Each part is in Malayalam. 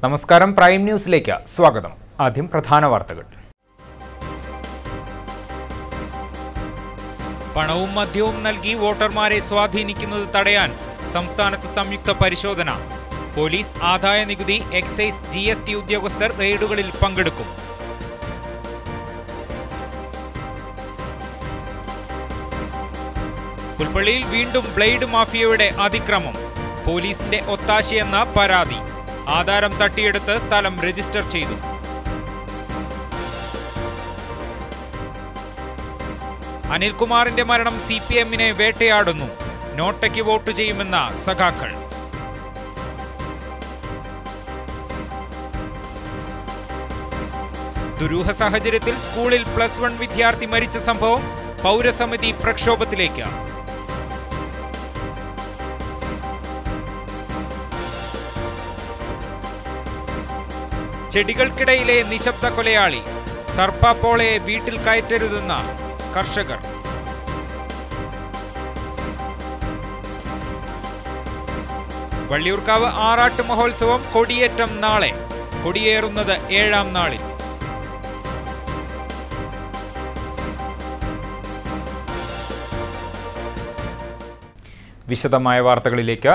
നമസ്കാരം, പ്രൈം ന്യൂസിലേക്ക് സ്വാഗതം. ആദ്യം പ്രധാന വാർത്തകൾ. പണവും മദ്യവും നൽകി വോട്ടർമാരെ സ്വാധീനിക്കുന്നത് തടയാൻ സംസ്ഥാനത്ത് സംയുക്ത പരിശോധന. പോലീസ്, ആദായ നികുതി, എക്സൈസ്, GST ഉദ്യോഗസ്ഥർ റെയ്ഡുകളിൽ പങ്കെടുക്കും. പുൽപ്പള്ളിയിൽ വീണ്ടും ബ്ലേഡ് മാഫിയയുടെ അതിക്രമം. പോലീസിന്റെ ഒത്താശയെന്ന പരാതി. ആധാരം തട്ടിയെടുത്ത് സ്ഥലം രജിസ്റ്റർ ചെയ്തു. അനിൽകുമാറിന്റെ മരണം CPM-നെ വേട്ടയാടുന്നു. നോട്ടയ്ക്ക് വോട്ട് ചെയ്യുമെന്ന സഖാക്കൾ. ദുരൂഹ സാഹചര്യത്തിൽ സ്കൂളിൽ +1 വിദ്യാർത്ഥി മരിച്ച സംഭവം. പൗരസമിതി പ്രക്ഷോഭത്തിലേക്ക്. ചെടികൾക്കിടയിലെ നിശബ്ദ കൊലയാളി. സർപ്പാപ്പോളയെ വീട്ടിൽ കയറ്റരുതെന്ന കർഷകർ. വള്ളിയൂർക്കാവ് ആറാട്ട് മഹോത്സവം കൊടിയേറ്റം നാളെ. കൊടിയേറുന്നത് 7ാം നാളിൽ. വിശദമായ വാർത്തകളിലേക്ക്.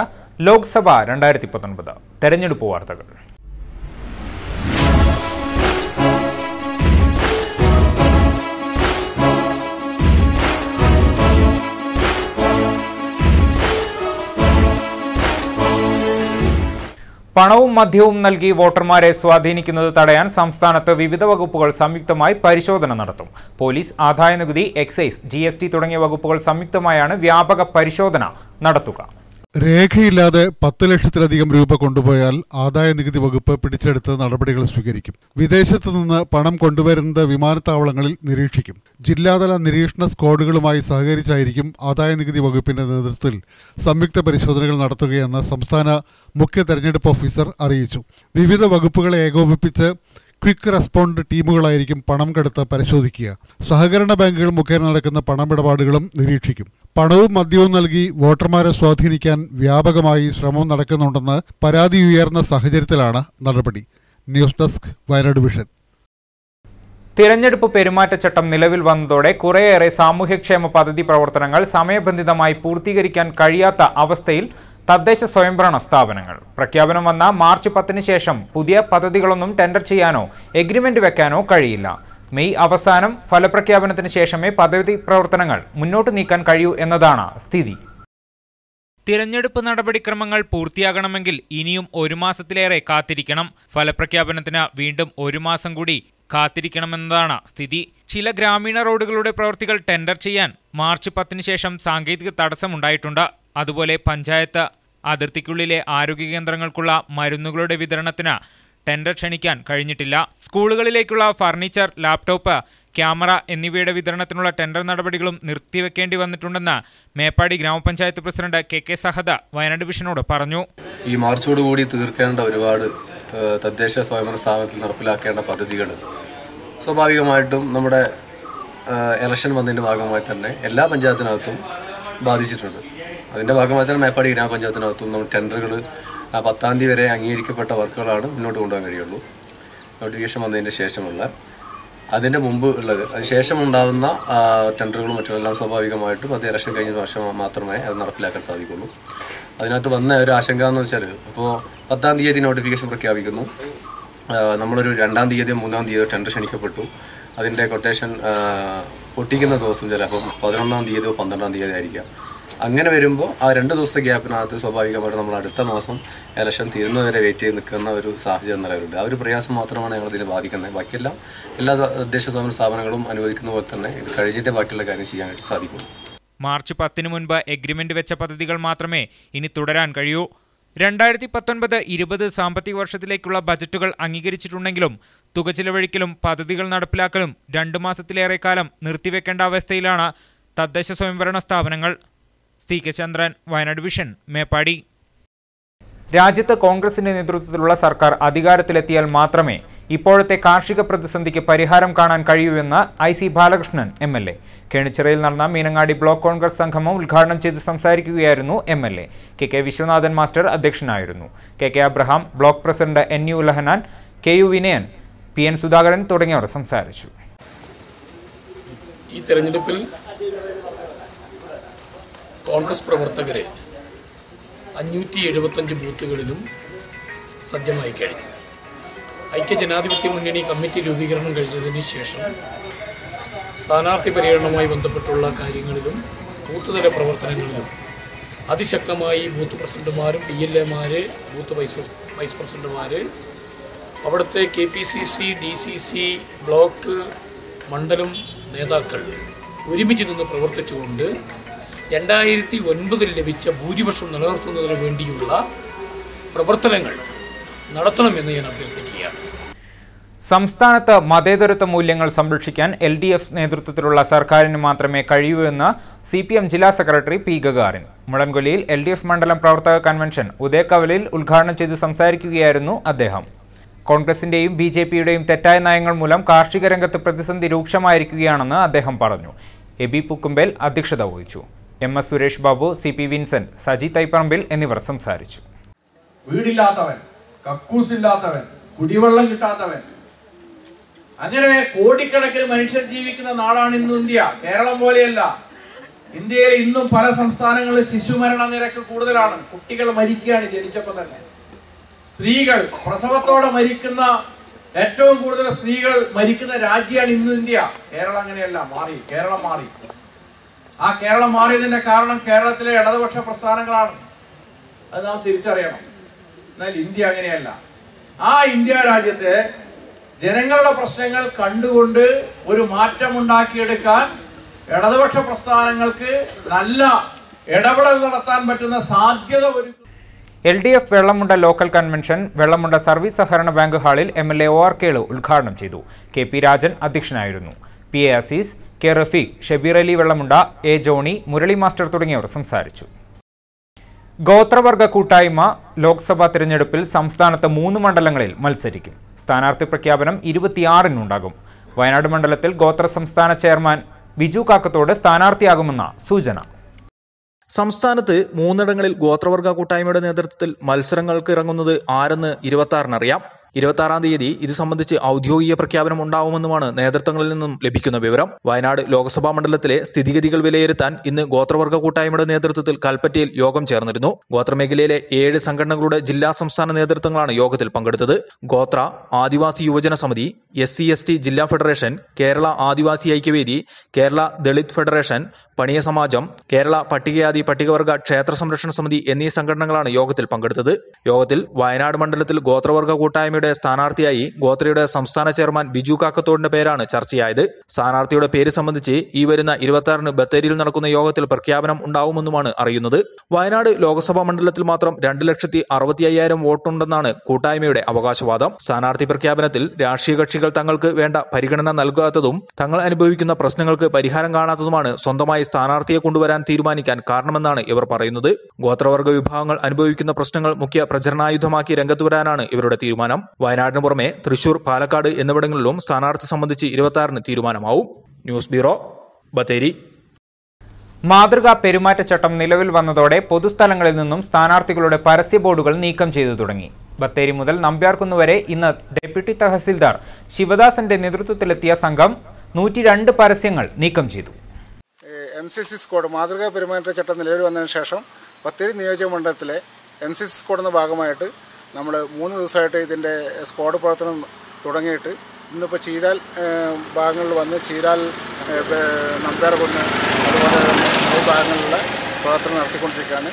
ലോക്സഭ 2019 തെരഞ്ഞെടുപ്പ് വാർത്തകൾ. പണവും മദ്യവും നൽകി വോട്ടർമാരെ സ്വാധീനിക്കുന്നത് തടയാൻ സംസ്ഥാനത്ത് വിവിധ വകുപ്പുകൾ സംയുക്തമായി പരിശോധന നടത്തും. പോലീസ്, ആദായ നികുതി, എക്സൈസ്, GST തുടങ്ങിയ വകുപ്പുകൾ സംയുക്തമായാണ് വ്യാപക പരിശോധന നടത്തുക. രേഖയില്ലാതെ 10 ലക്ഷത്തിലധികം രൂപ കൊണ്ടുപോയാൽ ആദായ നികുതി വകുപ്പ് പിടിച്ചെടുത്ത് നടപടികൾ സ്വീകരിക്കും. വിദേശത്തു നിന്ന് പണം കൊണ്ടുവരുന്നത് വിമാനത്താവളങ്ങളിൽ നിരീക്ഷിക്കും. ജില്ലാതല നിരീക്ഷണ സ്ക്വാഡുകളുമായി സഹകരിച്ചായിരിക്കും ആദായ നികുതി വകുപ്പിന്റെ നേതൃത്വത്തിൽ സംയുക്ത പരിശോധനകൾ നടത്തുകയെന്ന് സംസ്ഥാന മുഖ്യ തെരഞ്ഞെടുപ്പ് ഓഫീസർ അറിയിച്ചു. വിവിധ വകുപ്പുകളെ ഏകോപിപ്പിച്ച് ക്വിക്ക് റെസ്പോണ്ട് ടീമുകളായിരിക്കും പണം കടത്ത് പരിശോധിക്കുക. സഹകരണ ബാങ്കുകൾ മുഖേന നടക്കുന്ന പണമിടപാടുകളും നിരീക്ഷിക്കും. പണവും മദ്യവും നൽകി വോട്ടർമാരെ സ്വാധീനിക്കാൻ വ്യാപകമായി ശ്രമം നടക്കുന്നുണ്ടെന്ന് പരാതി ഉയർന്ന സാഹചര്യത്തിലാണ് നടപടി. News desk, Wayanad vision. തിരഞ്ഞെടുപ്പ് പെരുമാറ്റച്ചട്ടം നിലവിൽ വന്നതോടെ കുറേയേറെ സാമൂഹ്യക്ഷേമ പദ്ധതി പ്രവർത്തനങ്ങൾ സമയബന്ധിതമായി പൂർത്തീകരിക്കാൻ കഴിയാത്ത അവസ്ഥയിൽ തദ്ദേശ സ്വയംഭരണ സ്ഥാപനങ്ങൾ. പ്രഖ്യാപനം വന്ന മാർച്ച് 10 ശേഷം പുതിയ പദ്ധതികളൊന്നും ടെൻഡർ ചെയ്യാനോ എഗ്രിമെന്റ് വെക്കാനോ കഴിയില്ല. മെയ് അവസാനം ഫലപ്രഖ്യാപനത്തിന് ശേഷമേ പദ്ധതി പ്രവർത്തനങ്ങൾ മുന്നോട്ട് നീക്കാൻ കഴിയൂ എന്നതാണ് സ്ഥിതി. തിരഞ്ഞെടുപ്പ് നടപടിക്രമങ്ങൾ പൂർത്തിയാകണമെങ്കിൽ ഇനിയും 1 മാസത്തിലേറെ കാത്തിരിക്കണം. ഫലപ്രഖ്യാപനത്തിന് വീണ്ടും 1 മാസം കൂടി കാത്തിരിക്കണമെന്നതാണ് സ്ഥിതി. ചില ഗ്രാമീണ റോഡുകളുടെ പ്രവൃത്തികൾ ടെൻഡർ ചെയ്യാൻ മാർച്ച് 10 ശേഷം സാങ്കേതിക തടസ്സമുണ്ടായിട്ടുണ്ട്. അതുപോലെ പഞ്ചായത്ത് അതിർത്തിക്കുള്ളിലെ ആരോഗ്യ കേന്ദ്രങ്ങൾക്കുള്ള മരുന്നുകളുടെ വിതരണത്തിന് ടെൻഡർ ക്ഷണിക്കാൻ കഴിഞ്ഞിട്ടില്ല. സ്കൂളുകളിലേക്കുള്ള ഫർണിച്ചർ, ലാപ്ടോപ്പ്, ക്യാമറ എന്നിവയുടെ വിതരണത്തിനുള്ള ടെൻഡർ നടപടികളും നിർത്തിവെക്കേണ്ടി വന്നിട്ടുണ്ടെന്ന് മേപ്പാടി ഗ്രാമപഞ്ചായത്ത് പ്രസിഡന്റ് KK സഹദ വയനാട് വിഷനോട് പറഞ്ഞു. ഈ മാർച്ചോടുകൂടി തീർക്കേണ്ട ഒരുപാട് തദ്ദേശ സ്വയംഭരണ സ്ഥാപനത്തിൽ നടപ്പിലാക്കേണ്ട പദ്ധതികൾ സ്വാഭാവികമായിട്ടും നമ്മുടെ ഇലക്ഷൻ വന്നതിൻ്റെ ഭാഗമായി തന്നെ എല്ലാ പഞ്ചായത്തിനകത്തും ബാധിച്ചിട്ടുണ്ട്. അതിൻ്റെ ഭാഗമായി തന്നെ മേപ്പാടി ഗ്രാമപഞ്ചായത്തിനകത്തും നമ്മൾ ടെൻഡറുകൾ 10-ാം തീയതി വരെ അംഗീകരിക്കപ്പെട്ട വർക്കുകളാണ് മുന്നോട്ട് കൊണ്ടുപോകാൻ കഴിയുള്ളൂ. നോട്ടിഫിക്കേഷൻ വന്നതിൻ്റെ ശേഷമുള്ള അതിൻ്റെ മുമ്പ് ഉള്ളത്, അതിനുശേഷം ഉണ്ടാകുന്ന ടെൻഡറുകളും മറ്റുമെല്ലാം സ്വാഭാവികമായിട്ടും അത് ഇലക്ഷൻ കഴിഞ്ഞ വർഷം മാത്രമേ അത് നടപ്പിലാക്കാൻ സാധിക്കുള്ളൂ. അതിനകത്ത് വന്ന ഒരു ആശങ്ക എന്ന് വെച്ചാൽ, ഇപ്പോൾ 10-ാം തീയതി നോട്ടിഫിക്കേഷൻ പ്രഖ്യാപിക്കുന്നു, നമ്മളൊരു 2-ാം തീയതിയോ 3-ാം തീയതിയോ ടെൻഡർ ക്ഷണിക്കപ്പെട്ടു. അതിൻ്റെ കൊട്ടേഷൻ പൊട്ടിക്കുന്ന ദിവസം ചിലപ്പം 11-ാം തീയതിയോ 12-ാം തീയതി ആയിരിക്കാം. അങ്ങനെ വരുമ്പോൾ ആ 2 ദിവസത്തെ ഗ്യാപ്പിനകത്ത് സ്വാഭാവികമായിട്ട് നമ്മൾ അടുത്ത മാസം ഇലക്ഷൻ തീരുന്നവരെ വെയിറ്റ് ചെയ്ത് നിൽക്കുന്ന ഒരു സാഹചര്യം നിലവിലുണ്ട്. ആ ഒരു പ്രയാസം മാത്രമാണ് ഞങ്ങളിതിനെ ബാധിക്കുന്നത്. ബാക്കിയെല്ലാം എല്ലാ തദ്ദേശ സ്വയംഭരണ സ്ഥാപനങ്ങളും അനുവദിക്കുന്ന പോലെ തന്നെ ഇത് കഴിച്ചിട്ടേ ബാക്കിയുള്ള കാര്യം ചെയ്യാനായിട്ട് സാധിക്കും. മാർച്ച് 10 മുൻപ് എഗ്രിമെന്റ് വെച്ച പദ്ധതികൾ മാത്രമേ ഇനി തുടരാൻ കഴിയൂ. 2019-20 സാമ്പത്തിക വർഷത്തിലേക്കുള്ള ബജറ്റുകൾ അംഗീകരിച്ചിട്ടുണ്ടെങ്കിലും തുക ചിലവഴിക്കലും പദ്ധതികൾ നടപ്പിലാക്കലും 2 മാസത്തിലേറെ കാലം നിർത്തിവെക്കേണ്ട അവസ്ഥയിലാണ് തദ്ദേശ സ്വയംഭരണ സ്ഥാപനങ്ങൾ. CK ചന്ദ്രൻ, വയനാട് വിഷൻ, മേപ്പാടി. രാജ്യത്ത് കോൺഗ്രസിന്റെ നേതൃത്വത്തിലുള്ള സർക്കാർ അധികാരത്തിലെത്തിയാൽ മാത്രമേ ഇപ്പോഴത്തെ കാർഷിക പ്രതിസന്ധിക്ക് പരിഹാരം കാണാൻ കഴിയുമെന്ന് IC ബാലകൃഷ്ണൻ MLA. കേണിച്ചിറയിൽ നടന്ന മീനങ്ങാടി ബ്ലോക്ക് കോൺഗ്രസ് സംഗമം ഉദ്ഘാടനം ചെയ്ത് സംസാരിക്കുകയായിരുന്നു MLA. KK വിശ്വനാഥൻ മാസ്റ്റർ അധ്യക്ഷനായിരുന്നു. KK Abraham, block president NU ലഹനാൻ, KU Vinayan, PN Sudhakaran തുടങ്ങിയവർ സംസാരിച്ചു. ഈ തെരഞ്ഞെടുപ്പിൽ കോൺഗ്രസ് പ്രവർത്തകരെ 575 ബൂത്തുകളിലും സജ്ജമായി കഴിഞ്ഞു. ഐക്യജനാധിപത്യ മുന്നണി കമ്മിറ്റി രൂപീകരണം കഴിഞ്ഞതിന് ശേഷം സ്ഥാനാർത്ഥി പരിഗണനയുമായി ബന്ധപ്പെട്ടുള്ള കാര്യങ്ങളിലും ബൂത്ത് തല പ്രവർത്തനങ്ങളിലും അതിശക്തമായി ബൂത്ത് പ്രസിഡന്റുമാരും PLAമാർ, ബൂത്ത് വൈസ് പ്രസിഡന്റുമാർ, അവിടുത്തെ KPCC, DCC, ബ്ലോക്ക്, മണ്ഡലം നേതാക്കൾ ഒരുമിച്ച് നിന്ന് പ്രവർത്തിച്ചുകൊണ്ട് 2009 ലഭിച്ച ഭൂരിപക്ഷം നിലനിർത്തുന്നതിന് വേണ്ടിയുള്ള പ്രവർത്തനങ്ങൾ നടത്തണമെന്ന് ഞാൻ അഭ്യർത്ഥിക്കുകയാണ്. സംസ്ഥാനത്ത് മതേതരത്വ മൂല്യങ്ങൾ സംരക്ഷിക്കാൻ LDF നേതൃത്വത്തിലുള്ള സർക്കാരിന് മാത്രമേ കഴിയൂ എന്ന് CPM ജില്ലാ സെക്രട്ടറി P. ഗഗാറിൻ. മുളൻകൊല്ലിയിൽ LDF മണ്ഡലം പ്രവർത്തക കൺവെൻഷൻ ഉദയകവലിൽ ഉദ്ഘാടനം ചെയ്ത് സംസാരിക്കുകയായിരുന്നു അദ്ദേഹം. കോൺഗ്രസിന്റെയും BJPയുടെയും തെറ്റായ നയങ്ങൾ മൂലം കാർഷിക രംഗത്ത് പ്രതിസന്ധി രൂക്ഷമായിരിക്കുകയാണെന്ന് അദ്ദേഹം പറഞ്ഞു. എബി പുക്കുമ്പേൽ അധ്യക്ഷത വഹിച്ചു. MS Suresh Babu, CP Vincent, Saji Thaiparambil എന്നിവർ സംസാരിച്ചു. വീടില്ലാത്തവൻ, കക്കൂസില്ലാത്തവൻ, കുടിവെള്ളം കിട്ടാത്തവൻ, അങ്ങനെ കോടിക്കണക്കിന് മനുഷ്യർ ജീവിക്കുന്ന നാടാണ് ഇന്ന് ഇന്ത്യ. കേരളം പോലെയല്ല. ഇന്ത്യയിൽ ഇന്നും പല സംസ്ഥാനങ്ങളിൽ ശിശുമരണ നിരക്ക് കൂടുതലാണ്. കുട്ടികൾ മരിക്കുകയാണ് ജനിച്ചപ്പോൾ തന്നെ. സ്ത്രീകൾ പ്രസവത്തോടെ മരിക്കുന്ന, ഏറ്റവും കൂടുതൽ സ്ത്രീകൾ മരിക്കുന്ന രാജ്യമാണ് ഇന്ന് ഇന്ത്യ. കേരളം അങ്ങനെയല്ല, മാറി. കേരളം മാറി. ആ കേരളം മാറിയതിന്റെ കാരണം കേരളത്തിലെ ഇടതുപക്ഷ പ്രസ്ഥാനങ്ങളാണ്. അത് നാം തിരിച്ചറിയണം. എന്നാൽ ഇന്ത്യ അങ്ങനെയല്ല. ആ ഇന്ത്യ രാജ്യത്തെ ജനങ്ങളുടെ പ്രശ്നങ്ങൾ കണ്ടുകൊണ്ട് ഒരു മാറ്റമുണ്ടാക്കിയെടുക്കാൻ ഇടതുപക്ഷ പ്രസ്ഥാനങ്ങൾക്ക് നല്ല ഇടപെടൽ നടത്താൻ പറ്റുന്ന സാധ്യത ഒരുക്കും. LDF Vellamunda local convention Vellamunda service സഹകരണ ബാങ്ക് ഹാളിൽ MLA OR കേളു ഉദ്ഘാടനം ചെയ്തു. KP രാജൻ അധ്യക്ഷനായിരുന്നു. PA Azeez, K. Rafeeq, Shabeer Ali Vellamunda, A. Johny, Murali master തുടങ്ങിയവർ സംസാരിച്ചു. ഗോത്രവർഗ കൂട്ടായ്മ ലോക്സഭാ തിരഞ്ഞെടുപ്പിൽ സംസ്ഥാനത്ത് 3 മണ്ഡലങ്ങളിൽ മത്സരിക്കും. സ്ഥാനാർത്ഥി പ്രഖ്യാപനം 26-നുണ്ടാകും. വയനാട് മണ്ഡലത്തിൽ ഗോത്ര സംസ്ഥാന ചെയർമാൻ ബിജു കാക്കത്തോട് സ്ഥാനാർത്ഥിയാകുമെന്ന സൂചന. സംസ്ഥാനത്ത് 3 ഗോത്രവർഗ കൂട്ടായ്മയുടെ നേതൃത്വത്തിൽ മത്സരങ്ങൾക്ക് ഇറങ്ങുന്നത് ആരെന്ന് 26-നറിയാം. 26-ാം തീയതി ഇത് സംബന്ധിച്ച് ഔദ്യോഗിക പ്രഖ്യാപനം ഉണ്ടാവുമെന്നുമാണ് നേതൃത്വങ്ങളിൽ നിന്നും ലഭിക്കുന്ന വിവരം. വയനാട് ലോക്സഭാ മണ്ഡലത്തിലെ സ്ഥിതിഗതികൾ വിലയിരുത്താൻ ഇന്ന് ഗോത്രവർഗ കൂട്ടായ്മയുടെ നേതൃത്വത്തിൽ കൽപ്പറ്റയിൽ യോഗം ചേർന്നിരുന്നു. ഗോത്രമേഖലയിലെ 7 സംഘടനകളുടെ ജില്ലാ സംസ്ഥാന നേതൃത്വങ്ങളാണ് യോഗത്തിൽ പങ്കെടുത്തത്. ഗോത്ര ആദിവാസി യുവജന സമിതി, SC/ST ജില്ലാ ഫെഡറേഷൻ, കേരള ആദിവാസി ഐക്യവേദി, കേരള ദളിത് ഫെഡറേഷൻ, പണിയ സമാജം, കേരള പട്ടികജാതി പട്ടികവർഗ ക്ഷേത്ര സംരക്ഷണ സമിതി എന്നീ സംഘടനകളാണ് യോഗത്തിൽ പങ്കെടുത്തത്. യോഗത്തിൽ വയനാട് മണ്ഡലത്തിൽ ഗോത്രവർഗ കൂട്ടായ്മയുടെ സ്ഥാനാർത്ഥിയായി ഗോത്രയുടെ സംസ്ഥാന ചെയർമാൻ ബിജു കാക്കത്തോടിന്റെ പേരാണ് ചർച്ചയായത്. സ്ഥാനാർത്ഥിയുടെ പേര് സംബന്ധിച്ച് ഈ വരുന്ന 26-ന് ബത്തേരിയിൽ നടക്കുന്ന യോഗത്തിൽ പ്രഖ്യാപനം ഉണ്ടാവുമെന്നുമാണ് അറിയുന്നത്. വയനാട് ലോക്സഭാ മണ്ഡലത്തിൽ മാത്രം 2,65,000 വോട്ടുണ്ടെന്നാണ് കൂട്ടായ്മയുടെ അവകാശവാദം. സ്ഥാനാർത്ഥി പ്രഖ്യാപനത്തിൽ രാഷ്ട്രീയ കക്ഷികൾ തങ്ങൾക്ക് വേണ്ട പരിഗണന നൽകാത്തതും തങ്ങൾ അനുഭവിക്കുന്ന പ്രശ്നങ്ങൾക്ക് പരിഹാരം കാണാത്തതുമാണ് സ്വന്തമായി സ്ഥാനാർത്ഥിയെ കൊണ്ടുവരാൻ തീരുമാനിക്കാൻ കാരണമെന്നാണ് ഇവർ പറയുന്നത്. ഗോത്രവർഗ വിഭാഗങ്ങൾ അനുഭവിക്കുന്ന പ്രശ്നങ്ങൾ മുഖ്യ പ്രചരണായുധമാക്കി രംഗത്ത് വരാനാണ് ഇവരുടെ തീരുമാനം. വയനാടിന് പുറമെ തൃശൂർ, പാലക്കാട് എന്നിവിടങ്ങളിലും സ്ഥാനാർത്ഥി സംബന്ധിച്ച് 26-ന് തീരുമാനമാവും. News bureau, Bathery. മാതൃകാ പെരുമാറ്റച്ചട്ടം നിലവിൽ വന്നതോടെ പൊതുസ്ഥലങ്ങളിൽ നിന്നും സ്ഥാനാർത്ഥികളുടെ പരസ്യ ബോർഡുകൾ നീക്കം ചെയ്തു തുടങ്ങി. ബത്തേരി മുതൽ നമ്പ്യാർകുന്ന് വരെ ഇന്ന് ഡെപ്യൂട്ടി തഹസിൽദാർ ശിവദാസന്റെ നേതൃത്വത്തിലെത്തിയ സംഘം 102 പരസ്യങ്ങൾ നീക്കം ചെയ്തു. MCC സ്ക്വാഡ് മാതൃകാ പെരുമാറ്റച്ചട്ടം നിലവിൽ വന്നതിന് ശേഷം ബത്തേരി നിയോജക മണ്ഡലത്തിലെ MCC സ്ക്വാഡിൻ്റെ ഭാഗമായിട്ട് നമ്മൾ 3 ദിവസമായിട്ട് ഇതിൻ്റെ സ്ക്വാഡ് പ്രവർത്തനം തുടങ്ങിയിട്ട് ഇന്നിപ്പോൾ ചീരാൽ ഭാഗങ്ങളിൽ വന്ന് ചീരാൽ, നമ്പ്യാർകുന്ന്, അതുപോലെ തന്നെ ഈ ഭാഗങ്ങളിലുള്ള പ്രവർത്തനം നടത്തിക്കൊണ്ടിരിക്കുകയാണ്.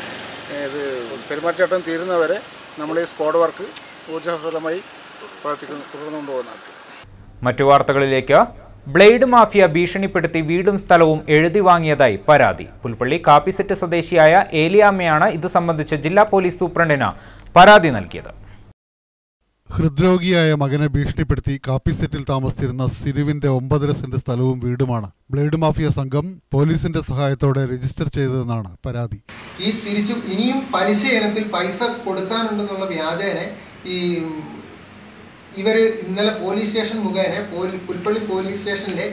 ഇത് പെരുമാറ്റച്ചട്ടം തീരുന്നവരെ നമ്മൾ ഈ സ്ക്വാഡ് വർക്ക് ഊർജ്ജസ്വലമായി തുടർന്നുകൊണ്ട് പോകുന്നതാണ്. മറ്റു വാർത്തകളിലേക്ക്. ബ്ലേഡ് മാഫിയ ഭീഷണിപ്പെടുത്തി വീടും സ്ഥലവും എഴുതി വാങ്ങിയതായി പരാതി. പുൽപ്പള്ളി കാപ്പിസെറ്റ് സ്വദേശിയായ ഏലിയാമ്മയാണ് ഇത് സംബന്ധിച്ച് ജില്ലാ പോലീസ് സൂപ്രണ്ടിന് പരാതി നൽകിയത്. ഹൃദ്രോഗിയായ മകനെ ഭീഷണിപ്പെടുത്തി കാപ്പിസെറ്റിൽ താമസിച്ചിരുന്ന സിരുവിന്റെ 9.5 സെന്റ് സ്ഥലവും വീടുമാണ് ബ്ലേഡ് മാഫിയ സംഘം പോലീസിന്റെ സഹായത്തോടെ രജിസ്റ്റർ ചെയ്തതെന്നാണ് പരാതി. ഈ ഇനിയും പലിശ ഇനത്തിൽ പൈസ കൊടുക്കാനുണ്ടെന്നുള്ള വ്യാജേന ഇവർ ഇന്നലെ പോലീസ് സ്റ്റേഷൻ മുഖേന പുൽപ്പള്ളി പോലീസ് സ്റ്റേഷനിലെ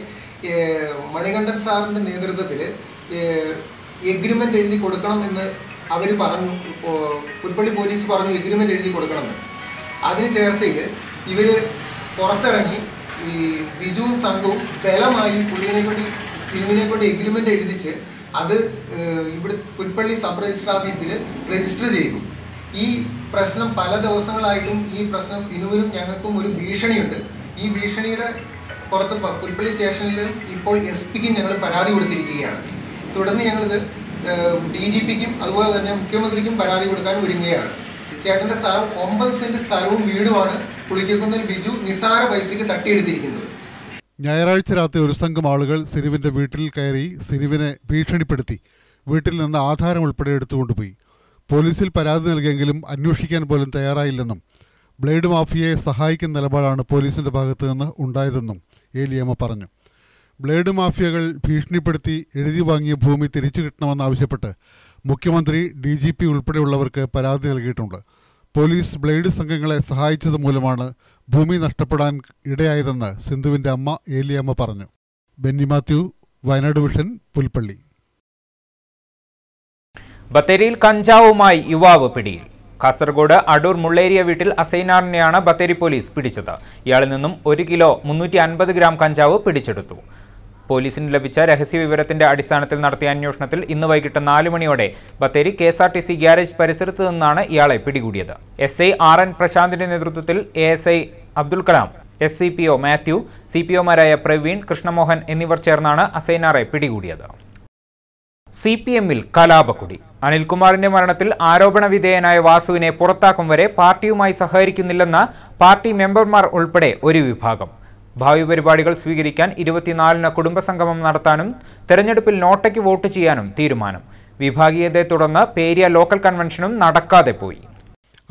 മണികണ്ഠൻ സാറിൻ്റെ നേതൃത്വത്തിൽ എഗ്രിമെൻ്റ് എഴുതി കൊടുക്കണമെന്ന് അവർ പറഞ്ഞു. പുൽപ്പള്ളി പോലീസ് പറഞ്ഞു എഗ്രിമെൻ്റ് എഴുതി കൊടുക്കണമെന്ന്. അതിന് ചേർച്ചയിൽ ഇവർ പുറത്തിറങ്ങി ഈ ബിജുവും സംഘവും ബലമായി സിനുവിനെ കൊണ്ട് എഗ്രിമെൻ്റ് എഴുതിച്ച് അത് ഇവിടെ പുൽപ്പള്ളി സബ് രജിസ്റ്റർ ഓഫീസിൽ രജിസ്റ്റർ ചെയ്തു. ഈ പ്രശ്നം പല ദിവസങ്ങളായിട്ടും ഈ പ്രശ്നം സിനുവിനും ഞങ്ങൾക്കും ഒരു ഭീഷണിയുണ്ട്. ഈ ഭീഷണിയുടെ പുറത്ത് പുൽപ്പള്ളി സ്റ്റേഷനിൽ ഇപ്പോൾ SP-ക്കും ഞങ്ങൾ പരാതി കൊടുത്തിരിക്കുകയാണ്. തുടർന്ന് ഞങ്ങളിത് DGP-ക്കും അതുപോലെ തന്നെ മുഖ്യമന്ത്രിക്കും പരാതി കൊടുക്കാൻ ഒരുങ്ങുകയാണ്. ചേട്ടൻ്റെ സ്ഥലം 9 സെന്റ് സ്ഥലവും വീടുമാണ് പുളിക്കക്കുന്നിൽ ബിജു നിസാര പൈസയ്ക്ക് തട്ടിയെടുത്തിരിക്കുന്നത്. ഞായറാഴ്ച രാത്രി ഒരു സംഘം ആളുകൾ സിനുവിന്റെ വീട്ടിൽ കയറി സിനുവിനെ ഭീഷണിപ്പെടുത്തി വീട്ടിൽ നിന്ന് ആധാരം ഉൾപ്പെടെ എടുത്തുകൊണ്ടുപോയി. പോലീസിൽ പരാതി നൽകിയെങ്കിലും അന്വേഷിക്കാൻ പോലും തയ്യാറായില്ലെന്നും ബ്ലേഡ് മാഫിയയെ സഹായിക്കുന്ന നിലപാടാണ് പോലീസിന്റെ ഭാഗത്തു നിന്ന് ഉണ്ടായതെന്നും ഏലിയമ്മ പറഞ്ഞു. ബ്ലേഡ് മാഫിയകൾ ഭീഷണിപ്പെടുത്തി എഴുതി വാങ്ങിയ ഭൂമി തിരിച്ചു കിട്ടണമെന്നാവശ്യപ്പെട്ട് മുഖ്യമന്ത്രി DGP ഉൾപ്പെടെയുള്ളവർക്ക് പരാതി നൽകിയിട്ടുണ്ട്. പോലീസ് ബ്ലേഡ് സംഘങ്ങളെ സഹായിച്ചത് മൂലമാണ് ഭൂമി നഷ്ടപ്പെടാൻ ഇടയായതെന്ന് സിന്ധുവിന്റെ അമ്മ ഏലിയമ്മ പറഞ്ഞു. ബെന്നി മാത്യു, വയനാട് വിഷൻ, പുൽപ്പള്ളി. ബത്തേരിയിൽ കഞ്ചാവുമായി യുവാവ് പിടിയിൽ. കാസർഗോഡ് അടൂർ മുള്ളേരിയ വീട്ടിൽ അസൈനാറിനെയാണ് ബത്തേരി പോലീസ് പിടിച്ചത്. ഇയാളിൽ നിന്നും 1 കിലോ 350 ഗ്രാം കഞ്ചാവ് പിടിച്ചെടുത്തു. പോലീസിന് ലഭിച്ച രഹസ്യവിവരത്തിന്റെ അടിസ്ഥാനത്തിൽ നടത്തിയ അന്വേഷണത്തിൽ ഇന്ന് വൈകിട്ട് 4 മണിയോടെ ബത്തേരി KSRTC ഗ്യാരേജ് പരിസരത്ത് നിന്നാണ് ഇയാളെ പിടികൂടിയത്. SI RN പ്രശാന്തിന്റെ നേതൃത്വത്തിൽ ASI അബ്ദുൽ കലാം, SCPO മാത്യു, CPOമാരായ പ്രവീൺ, കൃഷ്ണമോഹൻ എന്നിവർ ചേർന്നാണ് അസൈനാറെ പിടികൂടിയത്. CPM-ൽ കലാപക്കൊടി. അനിൽകുമാറിന്റെ മരണത്തിൽ ആരോപണ വിധേയനായ വാസുവിനെ പുറത്താക്കും വരെ പാർട്ടിയുമായി സഹകരിക്കുന്നില്ലെന്ന പാർട്ടി മെമ്പർമാർ ഉൾപ്പെടെ ഒരു വിഭാഗം. ഭാവി പരിപാടികൾ സ്വീകരിക്കാൻ 24-ന് കുടുംബസംഗമം നടത്താനും തെരഞ്ഞെടുപ്പിൽ നോട്ടയ്ക്ക് വോട്ട് ചെയ്യാനും തീരുമാനം. വിഭാഗീയതയെ തുടർന്ന് പേരിയ ലോക്കൽ കൺവെൻഷനും നടക്കാതെ പോയി.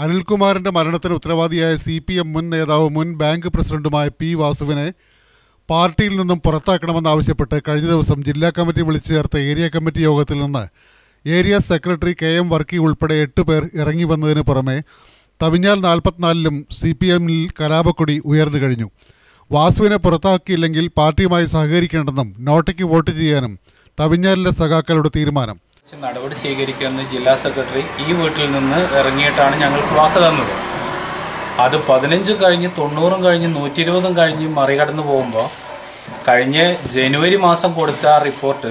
അനിൽകുമാറിന്റെ മരണത്തിന് ഉത്തരവാദിയായ CPM മുൻ നേതാവ് മുൻ ബാങ്ക് പ്രസിഡന്റുമായ P. വാസുവിനെ പാർട്ടിയിൽ നിന്നും പുറത്താക്കണമെന്നാവശ്യപ്പെട്ട് കഴിഞ്ഞ ദിവസം ജില്ലാ കമ്മിറ്റി വിളിച്ചു ചേർത്ത ഏരിയ കമ്മിറ്റി യോഗത്തിൽ നിന്ന് ഏരിയ സെക്രട്ടറി KM വർക്കി ഉൾപ്പെടെ 8 പേർ ഇറങ്ങി വന്നതിന് പുറമെ തവിഞ്ഞാൽ 44-ലും CPM-ൽ കലാപക്കൊടി ഉയർന്നു കഴിഞ്ഞു. വാസുവിനെ പുറത്താക്കിയില്ലെങ്കിൽ പാർട്ടിയുമായി സഹകരിക്കേണ്ടെന്നും നോട്ടയ്ക്ക് വോട്ട് ചെയ്യാനും തവിഞ്ഞാലിലെ സഖാക്കളുടെ തീരുമാനം. നടപടി സ്വീകരിക്കുമെന്ന് ജില്ലാ സെക്രട്ടറി ഈ വീട്ടിൽ നിന്ന് ഇറങ്ങിയിട്ടാണ് ഞങ്ങൾക്ക് വാക്ക് തന്നത്. അത് 15 കഴിഞ്ഞ് 90 കഴിഞ്ഞ് 120 കഴിഞ്ഞ് മറികടന്നു പോകുമ്പോൾ കഴിഞ്ഞ ജനുവരി മാസം കൊടുത്ത റിപ്പോർട്ട്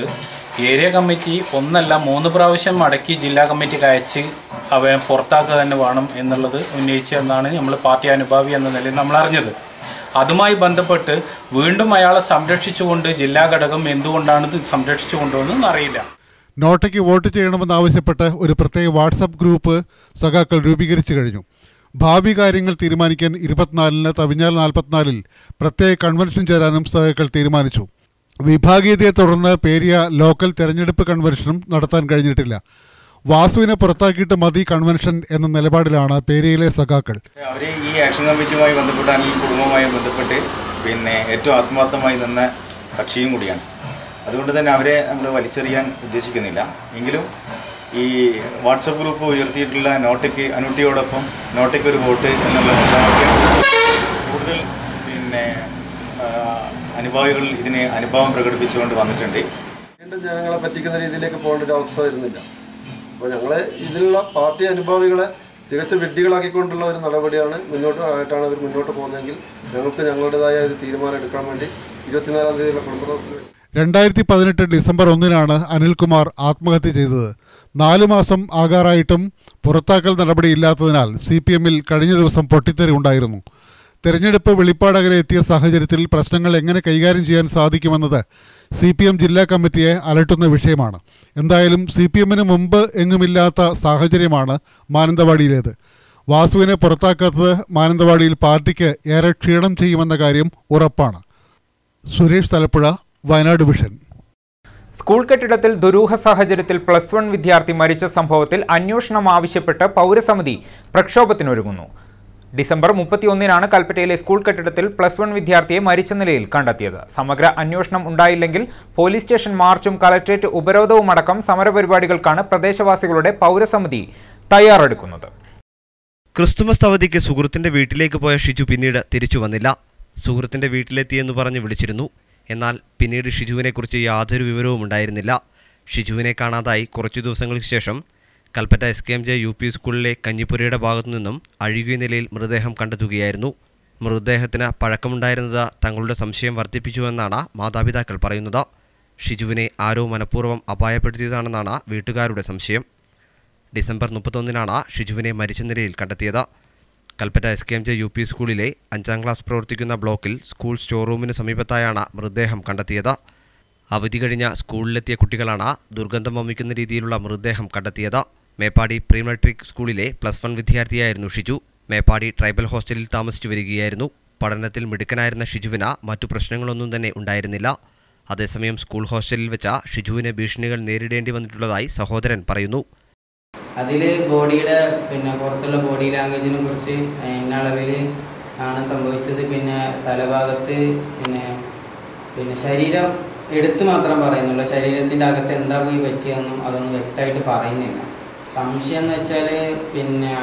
ഏരിയ കമ്മിറ്റി 1 അല്ല 3 പ്രാവശ്യം മടക്കി ജില്ലാ കമ്മിറ്റിക്ക് അയച്ച് അവനെ പുറത്താക്കുക തന്നെ വേണം എന്നുള്ളത് ഉന്നയിച്ചെന്നാണ് നമ്മൾ പാർട്ടി അനുഭാവി എന്ന നിലയിൽ നമ്മൾ അറിഞ്ഞത്. അതുമായി ബന്ധപ്പെട്ട് വീണ്ടും അയാളെ സംരക്ഷിച്ചുകൊണ്ട് ജില്ലാ ഘടകം എന്തുകൊണ്ടാണ് സംരക്ഷിച്ചു കൊണ്ടുവന്നതെന്ന് അറിയില്ല. നോട്ടയ്ക്ക് വോട്ട് ചെയ്യണമെന്നാവശ്യപ്പെട്ട് ഒരു പ്രത്യേക വാട്സപ്പ് ഗ്രൂപ്പ് സഖാക്കൾ രൂപീകരിച്ചു കഴിഞ്ഞു. ഭാവി കാര്യങ്ങൾ തീരുമാനിക്കാൻ 24-ന് തവിഞ്ഞാൽ 44-ൽ പ്രത്യേക കൺവെൻഷൻ ചേരാനും സഖാക്കൾ തീരുമാനിച്ചു. വിഭാഗീയതയെ തുടർന്ന് പേരിയ ലോക്കൽ തെരഞ്ഞെടുപ്പ് കൺവെൻഷനും നടത്താൻ കഴിഞ്ഞിട്ടില്ല. വാസുവിനെ പുറത്താക്കിയിട്ട് മതി കൺവെൻഷൻ എന്ന നിലപാടിലാണ് പേരിയയിലെ സഖാക്കൾ. അവർ ഈ ആക്ഷൻ കമ്മിറ്റിയുമായി ബന്ധപ്പെട്ട് അല്ലെങ്കിൽ കുടുംബവുമായി ബന്ധപ്പെട്ട് ഏറ്റവും ആത്മാർത്ഥമായി നിന്ന കക്ഷിയും കൂടിയാണ്. അതുകൊണ്ട് തന്നെ അവരെ നമ്മൾ വലിച്ചെറിയാൻ ഉദ്ദേശിക്കുന്നില്ല. എങ്കിലും ഈ വാട്സപ്പ് ഗ്രൂപ്പ് ഉയർത്തിയിട്ടുള്ള നോട്ടയ്ക്ക് അനുട്ടിയോടൊപ്പം നോട്ടയ്ക്ക് ഒരു വോട്ട് എന്നുള്ള കൂടുതൽ അനുഭാവികൾ ഇതിനെ അനുഭാവം പ്രകടിപ്പിച്ചുകൊണ്ട് വന്നിട്ടുണ്ട്. വീണ്ടും ജനങ്ങളെ പറ്റിക്കുന്ന രീതിയിലേക്ക് പോകേണ്ട ഒരു അവസ്ഥ വരുന്നില്ല. അപ്പോൾ ഞങ്ങൾ ഇതിലുള്ള പാർട്ടി അനുഭാവികളെ തികച്ച വിഡ്ഢികളാക്കിക്കൊണ്ടുള്ള ഒരു നടപടിയാണ് ആയിട്ടാണ് അവർ മുന്നോട്ട് പോകുന്നതെങ്കിൽ ഞങ്ങൾക്ക് ഞങ്ങളുടേതായ ഒരു തീരുമാനം എടുക്കാൻ വേണ്ടി 24-ാം തീയതിയിലുള്ള കുടുംബസഭ 2018 ഡിസംബർ 1-നാണ് അനിൽകുമാർ ആത്മഹത്യ ചെയ്തത്. 4 മാസം ആകാറായിട്ടും പുറത്താക്കൽ നടപടിയില്ലാത്തതിനാൽ CPM-ൽ കഴിഞ്ഞ ദിവസം പൊട്ടിത്തെറി ഉണ്ടായിരുന്നു. തെരഞ്ഞെടുപ്പ് വെളിപ്പാടകരെ എത്തിയ സാഹചര്യത്തിൽ പ്രശ്നങ്ങൾ എങ്ങനെ കൈകാര്യം ചെയ്യാൻ സാധിക്കുമെന്നത് CPM ജില്ലാ കമ്മിറ്റിയെ അലട്ടുന്ന വിഷയമാണ്. എന്തായാലും CPM-ന് മുമ്പ് എങ്ങുമില്ലാത്ത സാഹചര്യമാണ് മാനന്തവാടിയിലേത്. വാസുവിനെ പുറത്താക്കാത്തത് മാനന്തവാടിയിൽ പാർട്ടിക്ക് ഏറെ ക്ഷീണം ചെയ്യുമെന്ന കാര്യം ഉറപ്പാണ്. സുരേഷ് തലപ്പുഴ, വയനാട് വിഷൻ. സ്കൂൾ കെട്ടിടത്തിൽ ദുരൂഹ സാഹചര്യത്തിൽ +1 വിദ്യാർത്ഥി മരിച്ച സംഭവത്തിൽ അന്വേഷണം ആവശ്യപ്പെട്ട് പൗരസമിതി പ്രക്ഷോഭത്തിനൊരുങ്ങുന്നു. ഡിസംബർ 31-നാണ് കൽപ്പറ്റയിലെ സ്കൂൾ കെട്ടിടത്തിൽ +1 വിദ്യാർത്ഥിയെ മരിച്ച നിലയിൽ കണ്ടെത്തിയത്. സമഗ്ര അന്വേഷണം ഉണ്ടായില്ലെങ്കിൽ പോലീസ് സ്റ്റേഷൻ മാർച്ചും കളക്ട്രേറ്റ് ഉപരോധവും അടക്കം സമരപരിപാടികൾക്കാണ് പ്രദേശവാസികളുടെ പൗരസമിതി തയ്യാറെടുക്കുന്നത്. ക്രിസ്തുമസ് അവധിക്ക് സുഹൃത്തിന്റെ വീട്ടിലേക്ക് പോയ ഷിജു പിന്നീട് തിരിച്ചു വന്നില്ല. സുഹൃത്തിന്റെ വീട്ടിലെത്തിയെന്ന് പറഞ്ഞ് വിളിച്ചിരുന്നു. എന്നാൽ പിന്നീട് ഷിജുവിനെക്കുറിച്ച് യാതൊരു വിവരവും ഉണ്ടായിരുന്നില്ല. ഷിജുവിനെ കാണാതായി കുറച്ചു ദിവസങ്ങൾക്ക് ശേഷം കൽപ്പറ്റ SKMJ UP സ്കൂളിലെ കഞ്ഞിപ്പുരയുടെ ഭാഗത്തുനിന്നും അഴുകിയ നിലയിൽ മൃതദേഹം കണ്ടെത്തുകയായിരുന്നു. മൃതദേഹത്തിന് പഴക്കമുണ്ടായിരുന്നത് തങ്ങളുടെ സംശയം വർദ്ധിപ്പിച്ചുവെന്നാണ് മാതാപിതാക്കൾ പറയുന്നത്. ഷിജുവിനെ ആരോ മനഃപൂർവ്വം അപായപ്പെടുത്തിയതാണെന്നാണ് വീട്ടുകാരുടെ സംശയം. ഡിസംബർ 31-നാണ് ഷിജുവിനെ മരിച്ച നിലയിൽ കണ്ടെത്തിയത്. കൽപ്പറ്റ SKMJ UP സ്കൂളിലെ 5ാം ക്ലാസ് പ്രവർത്തിക്കുന്ന ബ്ലോക്കിൽ സ്കൂൾ സ്റ്റോർ റൂമിന് സമീപത്തായാണ് മൃതദേഹം കണ്ടെത്തിയത്. അവധി കഴിഞ്ഞ സ്കൂളിലെത്തിയ കുട്ടികളാണ് ദുർഗന്ധം വമിക്കുന്ന രീതിയിലുള്ള മൃതദേഹം കണ്ടെത്തിയത്. മേപ്പാടി പ്രീ മെട്രിക് സ്കൂളിലെ +1 വിദ്യാർത്ഥിയായിരുന്നു ഷിജു. മേപ്പാടി ട്രൈബൽ ഹോസ്റ്റലിൽ താമസിച്ചു വരികയായിരുന്നു. പഠനത്തിൽ മിടുക്കനായിരുന്ന ഷിജുവിന് മറ്റു പ്രശ്നങ്ങളൊന്നും തന്നെ ഉണ്ടായിരുന്നില്ല. അതേസമയം സ്കൂൾ ഹോസ്റ്റലിൽ വെച്ച ഷിജുവിന് ഭീഷണികൾ നേരിടേണ്ടി വന്നിട്ടുള്ളതായി സഹോദരൻ പറയുന്നു. അതിൽ ബോഡിയുടെ പുറത്തുള്ള ബോഡി ലാംഗ്വേജിനെ കുറിച്ച് ഇന്ന അളവിൽ ആണ് സംഭവിച്ചത്. തലഭാഗത്ത് ശരീരം എടുത്തു മാത്രം പറയുന്നുള്ളൂ. ശരീരത്തിൻ്റെ അകത്ത് എന്താ പോയി പറ്റിയെന്നും അതൊന്നും വ്യക്തമായിട്ട് പറയുന്നില്ല. സംശയം എന്ന് വെച്ചാൽ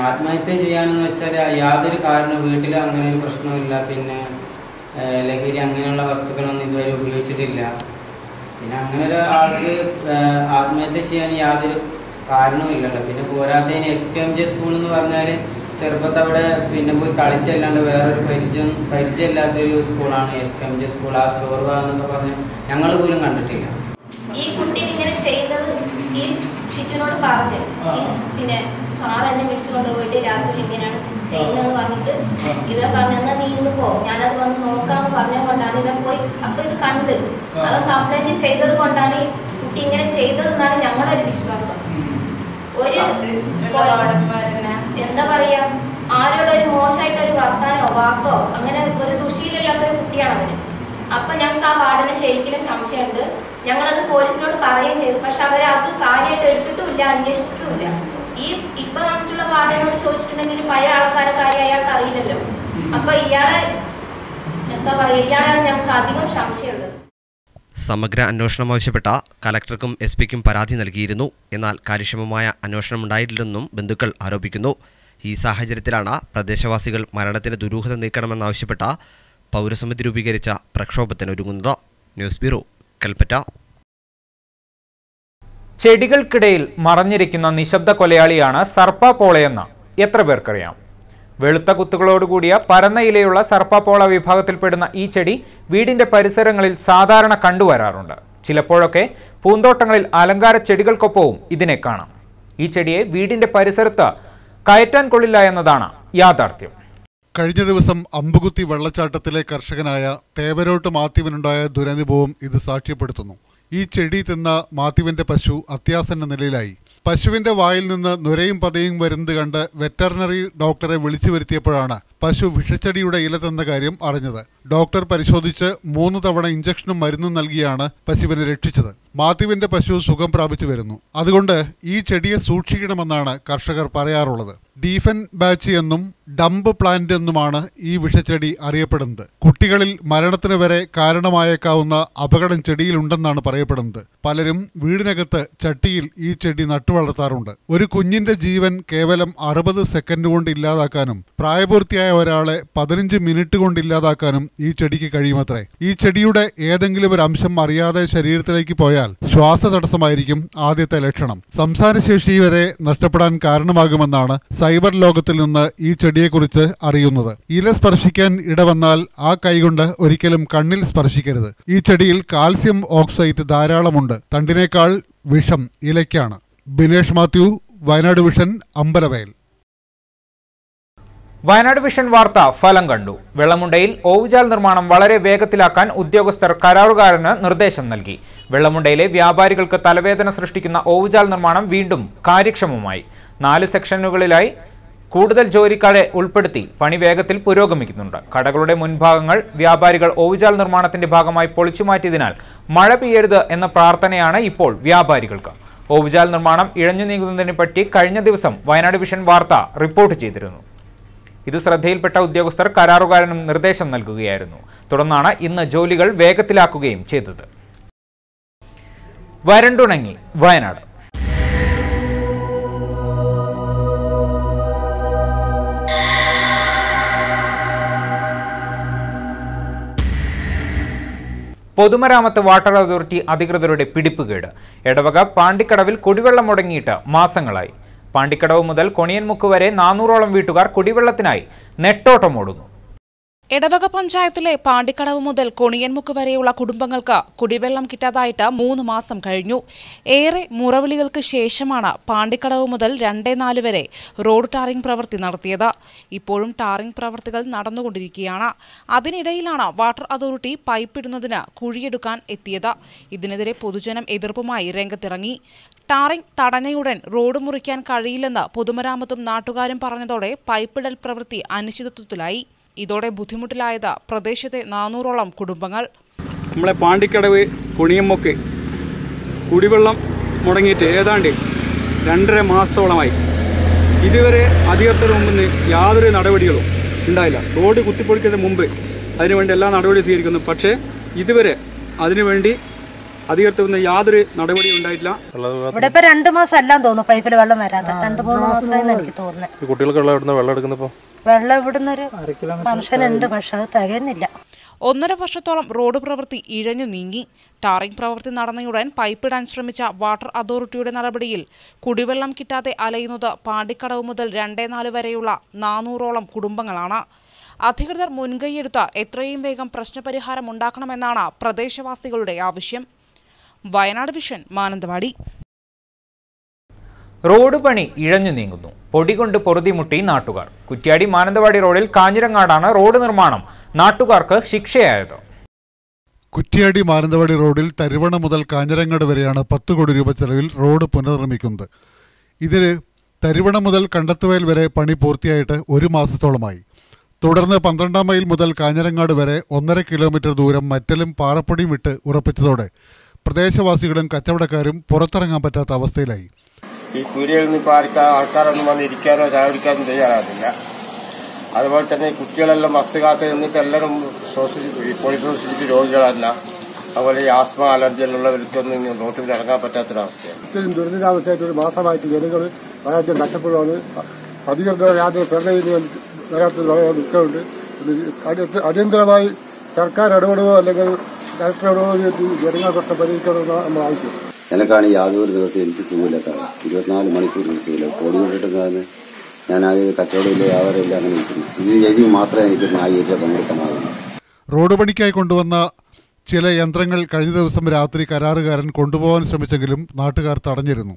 ആത്മഹത്യ ചെയ്യാനെന്ന് വെച്ചാൽ യാതൊരു കാരണം വീട്ടിൽ അങ്ങനെ ഒരു പ്രശ്നമില്ല. ലഹരി അങ്ങനെയുള്ള വസ്തുക്കളൊന്നും ഇതുവരെ ഉപയോഗിച്ചിട്ടില്ല. അങ്ങനെ ഒരാൾക്ക് ആത്മഹത്യ ചെയ്യാൻ യാതൊരു കാരണമില്ലല്ലോ. പോരാത്തതിന് SKMJ സ്കൂൾ എന്ന് പറഞ്ഞാൽ ചെറുപ്പത്തെ അവിടെ പോയി കളിച്ചല്ലാണ്ട് വേറൊരു പരിചയമില്ലാത്തൊരു സ്കൂളാണ് SKMJ സ്കൂൾ. ആ സ്റ്റോർ എന്നൊക്കെ പറഞ്ഞ് ഞങ്ങൾ പോലും കണ്ടിട്ടില്ല. ഈ കുട്ടി ഇങ്ങനെ ചെയ്യുന്നത് ഈ ഷിജുനോട് പറഞ്ഞു. സാർ എന്നെ വിളിച്ചുകൊണ്ട് പോയിട്ട് രാത്രി ഇങ്ങനെയാണ് ചെയ്യുന്നതെന്ന് പറഞ്ഞിട്ട് ഇവ പറഞ്ഞാൽ നീ ഇന്ന് പോ, ഞാനത് വന്ന് നോക്കാന്ന് പറഞ്ഞുകൊണ്ടാണ് ഇവൻ പോയി. അപ്പൊ ഇത് കണ്ട് അവൻ കംപ്ലൈന്റ് ചെയ്തത് കൊണ്ടാണ് ഈ കുട്ടി ഇങ്ങനെ ചെയ്തതെന്നാണ് ഞങ്ങളുടെ ഒരു വിശ്വാസം. ഒരു എന്താ പറയാ, ആരോടൊരു മോശമായിട്ടൊരു വർത്താനോ വാക്കോ അങ്ങനെ ഒരു ദുശീലമില്ലാത്തൊരു കുട്ടിയാണ് അവന്. അപ്പൊ ഞങ്ങൾക്ക് ആ വാർഡിനെ ശരിക്കും സംശയമുണ്ട്. ഞങ്ങളത് പോലീസിനോട് പറയുകയും ചെയ്തു. പക്ഷെ അവരത് കാര്യമായിട്ട് എടുത്തിട്ടുമില്ല, അന്വേഷിച്ചിട്ടുമില്ല. ഇപ്പൊ വന്നിട്ടുള്ള വാർഡിനോട് ചോദിച്ചിട്ടുണ്ടെങ്കിൽ പഴയ ആൾക്കാരെ കാര്യം അയാൾക്ക് അറിയില്ലല്ലോ. അപ്പൊ ഇയാളെ എന്താ പറയാ, ഇയാളാണ് ഞങ്ങൾക്ക് അധികം സംശയമുള്ളത്. സമഗ്ര അന്വേഷണം ആവശ്യപ്പെട്ട കലക്ടർക്കും SP-ക്കും പരാതി നൽകിയിരുന്നു. എന്നാൽ കാര്യക്ഷമമായ അന്വേഷണം ഉണ്ടായിട്ടില്ലെന്നും ബന്ധുക്കൾ ആരോപിക്കുന്നു. ഈ സാഹചര്യത്തിലാണ് പ്രദേശവാസികൾ മരണത്തിന് ദുരൂഹത നീക്കണമെന്നാവശ്യപ്പെട്ട പൗരസമിതി രൂപീകരിച്ച പ്രക്ഷോഭത്തിനൊരുങ്ങുന്നത്. News bureau, Kalpetta. ചെടികൾക്കിടയിൽ മറഞ്ഞിരിക്കുന്ന നിശബ്ദ കൊലയാളിയാണ് സർപ്പപ്പോളയെന്ന് എത്ര പേർക്കറിയാം? വെളുത്ത കുത്തുകളോടുകൂടിയ പരന്ന ഇലയുള്ള സർപ്പപ്പോള വിഭാഗത്തിൽപ്പെടുന്ന ഈ ചെടി വീടിന്റെ പരിസരങ്ങളിൽ സാധാരണ കണ്ടുവരാറുണ്ട്. ചിലപ്പോഴൊക്കെ പൂന്തോട്ടങ്ങളിൽ അലങ്കാര ചെടികൾക്കൊപ്പവും ഇതിനെ കാണാം. ഈ ചെടിയെ വീടിന്റെ പരിസരത്ത് കയറ്റാൻ കൊള്ളില്ല എന്നതാണ് യാഥാർത്ഥ്യം. കഴിഞ്ഞ ദിവസം അമ്പുകുത്തി വെള്ളച്ചാട്ടത്തിലെ കർഷകനായ തേവരോട്ട് മാത്യുവിനുണ്ടായ ദുരനുഭവം ഇത് സാക്ഷ്യപ്പെടുത്തുന്നു. ഈ ചെടി തിന്ന മാത്യുവിന്റെ പശു അത്യാസന്ന നിലയിലായി. പശുവിന്റെ വായിൽ നിന്ന് നുരയും പതയും വരുന്നത് കണ്ട് വെറ്ററിനറി ഡോക്ടറെ വിളിച്ചു വരുത്തിയപ്പോഴാണ് പശു വിഷച്ചെടിയുടെ ഇല തിന്ന കാര്യം അറിഞ്ഞത്. ഡോക്ടർ പരിശോധിച്ച് 3 തവണ ഇഞ്ചക്ഷനും മരുന്നും നൽകിയാണ് പശുവിനെ രക്ഷിച്ചത്. മാത്യുവിന്റെ പശു സുഖം പ്രാപിച്ചു വരുന്നു. അതുകൊണ്ട് ഈ ചെടിയെ സൂക്ഷിക്കണമെന്നാണ് കർഷകർ പറയാറുള്ളത്. ഡീഫൻ ബാച്ച് എന്നും ഡംപ് പ്ലാന്റ് എന്നുമാണ് ഈ വിഷച്ചെടി അറിയപ്പെടുന്നത്. കുട്ടികളിൽ മരണത്തിന് വരെ കാരണമായേക്കാവുന്ന അപകടം ചെടിയിലുണ്ടെന്നാണ് പറയപ്പെടുന്നത്. പലരും വീടിനകത്ത് ചട്ടിയിൽ ഈ ചെടി നട്ടുവളർത്താറുണ്ട്. ഒരു കുഞ്ഞിന്റെ ജീവൻ കേവലം 60 സെക്കൻഡ് കൊണ്ട് ഇല്ലാതാക്കാനും പ്രായപൂർത്തിയായ ഒരാളെ 15 മിനിറ്റ് കൊണ്ട് ഇല്ലാതാക്കാനും ഈ ചെടിക്ക് കഴിയുമത്രേ. ഈ ചെടിയുടെ ഏതെങ്കിലും ഒരു അംശം അറിയാതെ ശരീരത്തിലേക്ക് പോയാൽ ശ്വാസതടസ്സമായിരിക്കും ആദ്യത്തെ ലക്ഷണം. സംസാരശേഷി വരെ നഷ്ടപ്പെടാൻ കാരണമാകുമെന്നാണ് സൈബർ ലോകത്തിൽ നിന്ന് ഈ ചെടിയെക്കുറിച്ച് അറിയുന്നത്. ഇല സ്പർശിക്കാൻ ഇടവന്നാൽ ആ കൈകൊണ്ട് ഒരിക്കലും കണ്ണിൽ സ്പർശിക്കരുത്. ഈ ചെടിയിൽ കാൽസ്യം ഓക്സൈഡ് ധാരാളമുണ്ട്. തണ്ടിനേക്കാൾ വിഷം ഇലയ്ക്കാണ്. ബിനേഷ് മാത്യു, വയനാട് വിഷൻ, അമ്പലവയൽ. വയനാട് വിഷൻ വാർത്ത ഫലം കണ്ടു. വെള്ളമുണ്ടയിൽ ഓവുചാൽ നിർമ്മാണം വളരെ വേഗത്തിലാക്കാൻ ഉദ്യോഗസ്ഥർ കരാറുകാരന് നിർദ്ദേശം നൽകി. വെള്ളമുണ്ടയിലെ വ്യാപാരികൾക്ക് തലവേദന സൃഷ്ടിക്കുന്ന ഓവുചാൽ നിർമ്മാണം വീണ്ടും കാര്യക്ഷമമായി. 4 സെക്ഷനുകളിലായി കൂടുതൽ ജോലിക്കാരെ ഉൾപ്പെടുത്തി പണി വേഗത്തിൽ പുരോഗമിക്കുന്നുണ്ട്. കടകളുടെ മുൻഭാഗങ്ങൾ വ്യാപാരികൾ ഓവുചാൽ നിർമ്മാണത്തിന്റെ ഭാഗമായി പൊളിച്ചുമാറ്റിയതിനാൽ മഴ പെയ്യരുത് എന്ന പ്രാർത്ഥനയാണ് ഇപ്പോൾ വ്യാപാരികൾക്ക്. ഓവുചാൽ നിർമ്മാണം ഇഴഞ്ഞു നീങ്ങുന്നതിനെ പറ്റി കഴിഞ്ഞ ദിവസം വയനാട് വിഷൻ വാർത്ത റിപ്പോർട്ട് ചെയ്തിരുന്നു. ഇത് ശ്രദ്ധയിൽപ്പെട്ട ഉദ്യോഗസ്ഥർ കരാറുകാരനും നിർദ്ദേശം നൽകുകയായിരുന്നു. തുടർന്നാണ് ഇന്ന് ജോലികൾ വേഗത്തിലാക്കുകയും ചെയ്തത്. വരണ്ടുണങ്ങി വയനാട്. പൊതുമരാമത്ത് വാട്ടർ അതോറിറ്റി അധികൃതരുടെ പിടിപ്പുകേട്. എടവക പാണ്ടിക്കടവിൽ കുടിവെള്ളം മുടങ്ങിയിട്ട് മാസങ്ങളായി. പാണ്ടിക്കടവ് മുതൽ കൊണിയൻമുക്ക് വരെ 400ഓളം വീട്ടുകാർ കുടിവെള്ളത്തിനായി നെട്ടോട്ടമോടുന്നു. എടവക പഞ്ചായത്തിലെ പാണ്ടിക്കടവ് മുതൽ കൊണിയൻമുക്ക് വരെയുള്ള കുടുംബങ്ങൾക്ക് കുടിവെള്ളം കിട്ടാതായിട്ട് 3 മാസം കഴിഞ്ഞു. ഏറെ മുറവിളികൾക്ക് ശേഷമാണ് പാണ്ടിക്കടവ് മുതൽ 2-4 വരെ റോഡ് ടാറിംഗ് പ്രവൃത്തി നടത്തിയത്. ഇപ്പോഴും ടാറിംഗ് പ്രവൃത്തികൾ നടന്നുകൊണ്ടിരിക്കുകയാണ്. അതിനിടയിലാണ് വാട്ടർ അതോറിറ്റി പൈപ്പിടുന്നതിന് കുഴിയെടുക്കാൻ എത്തിയത്. ഇതിനെതിരെ പൊതുജനം എതിർപ്പുമായി രംഗത്തിറങ്ങി. ടാറിംഗ് തടഞ്ഞയുടൻ റോഡ് മുറിക്കാൻ കഴിയില്ലെന്ന് പൊതുമരാമത്തും നാട്ടുകാരും പറഞ്ഞതോടെ പൈപ്പിടൽ പ്രവൃത്തി അനിശ്ചിതത്വത്തിലായി. ഇതോടെ ബുദ്ധിമുട്ടിലായത് പ്രദേശത്തെ 400ഓളം കുടുംബങ്ങൾ. നമ്മളെ പാണ്ടിക്കടവ് കൊണിയൻമുക്ക് കുടിവെള്ളം മുടങ്ങിയിട്ട് ഏതാണ്ട് 2.5 മാസത്തോളമായി. ഇതുവരെ അധികൃതർ മുമ്പിൽ യാതൊരു നടപടികളും ഉണ്ടായില്ല. റോഡ് കുത്തിപ്പൊളിക്കുന്നതിന് മുമ്പ് അതിനുവേണ്ടി എല്ലാ നടപടിയും സ്വീകരിക്കുന്നു. പക്ഷേ ഇതുവരെ അതിനുവേണ്ടി അധികൃതർ യാതൊരു നടപടിയും ഉണ്ടായിട്ടില്ല. ഇവിടെ ഇപ്പൊ 2 മാസം എല്ലാം തോന്നുന്നു പൈപ്പിൽ വെള്ളം വരാതെ. 2-3 മാസമായി എനിക്ക് തോന്നുന്നത്. കുട്ടികൾക്ക് വെള്ളം എടുക്കുന്നപ്പോ വെള്ളം ഇവിടുന്നൊരു ഫംഗ്ഷനുണ്ട്, പക്ഷെ അത് തികയുന്നില്ല. 1.5 വർഷത്തോളം റോഡ് പ്രവൃത്തി ഇഴഞ്ഞു നീങ്ങി. ടാറിംഗ് പ്രവൃത്തി നടന്നയുടൻ പൈപ്പിടാൻ ശ്രമിച്ച വാട്ടർ അതോറിറ്റിയുടെ നടപടിയിൽ കുടിവെള്ളം കിട്ടാതെ അലയുന്നത് പാണ്ടിക്കടവ് മുതൽ 2-4 വരെയുള്ള 400ഓളം കുടുംബങ്ങളാണ്. അധികൃതർ മുൻകൈയെടുത്ത് എത്രയും വേഗം പ്രശ്നപരിഹാരം ഉണ്ടാക്കണമെന്നാണ് പ്രദേശവാസികളുടെ ആവശ്യം. വയനാട് വിഷൻ, മാനന്തവാടി. റോഡ് പണി ഇഴഞ്ഞു നീങ്ങുന്നു. പൊടികൊണ്ട് പൊറുതിമുട്ടി നാട്ടുകാർ. കുറ്റ്യാടി മാനന്തവാടി റോഡിൽ കാഞ്ഞിരങ്ങാടാണ് റോഡ് നിർമ്മാണം നാട്ടുകാർക്ക് ശിക്ഷയായത്. കുറ്റ്യാടി മാനന്തവാടി റോഡിൽ തരുവണ മുതൽ കാഞ്ഞിരങ്ങാട് വരെയാണ് 10 കോടി രൂപ ചെലവിൽ റോഡ് പുനർനിർമ്മിക്കുന്നത്. ഇതിന് തരുവണ മുതൽ കണ്ടത്തുവയൽ വരെ പണി പൂർത്തിയായിട്ട് 1 മാസത്തോളമായി. തുടർന്ന് 12 മൈൽ മുതൽ കാഞ്ഞിരങ്ങാട് വരെ 1.5 കിലോമീറ്റർ ദൂരം മറ്റലും പാറപ്പൊടിയും ഇട്ട് ഉറപ്പിച്ചതോടെ പ്രദേശവാസികളും കച്ചവടക്കാരും പുറത്തിറങ്ങാൻ പറ്റാത്ത അവസ്ഥയിലായി. ഈ കുരിയിൽ നിന്ന് ഇപ്പോൾ ആൾക്കാരൊന്നും വന്ന് ഇരിക്കാനോ ചായ കുടിക്കാനോ തയ്യാറാകുന്നില്ല. അതുപോലെ തന്നെ കുട്ടികളെല്ലാം ബസ് കാത്ത് നിന്നിട്ട് എല്ലാവരും ശ്വസിച്ചിട്ട് രോഗികളല്ല. അതുപോലെ ഈ ആസ്മ അലർജിയിലുള്ളവർക്കൊന്നും റോട്ടിൽ ഇറങ്ങാൻ പറ്റാത്തൊരവസ്ഥയാണ്. ഇത്രയും ദുരിതാവസ്ഥയായിട്ട് 1 മാസമായിട്ട് ജനങ്ങൾ വളരെയധികം കഷ്ടപ്പെടുകയാണ്. അധികൃതർ യാതൊരു ദുഃഖമുണ്ട്. അടിയന്തരമായി സർക്കാർ ഇടപെടുകയോ അല്ലെങ്കിൽ ഡയറക്ടർ ഇടപെടുകയോ ജനങ്ങൾ പ്രശ്നം പരിഹരിക്കണമെന്നാണ് നമ്മൾ ആവശ്യം. എനക്കാണ് യാതൊരു ദിവസത്തിൽ എനിക്ക് സുഖമില്ലാത്തതാണ്. 24 മണിക്കൂർ സുഖമില്ല. പൊടി കൊണ്ടിട്ട് ഞാൻ ആകെ കച്ചവടമില്ല, വ്യാപാരമില്ല, അങ്ങനെ ഇരിക്കുന്നു. ഇത് ചെയ്തി മാത്രമേ എനിക്ക് ആ ഏരിയ പങ്കെടുക്കാനാകുന്നു. റോഡ് പണിക്കായി കൊണ്ടുവന്ന ചില യന്ത്രങ്ങൾ കഴിഞ്ഞ ദിവസം രാത്രി കരാറുകാരൻ കൊണ്ടുപോകാൻ ശ്രമിച്ചെങ്കിലും നാട്ടുകാർ തടഞ്ഞിരുന്നു.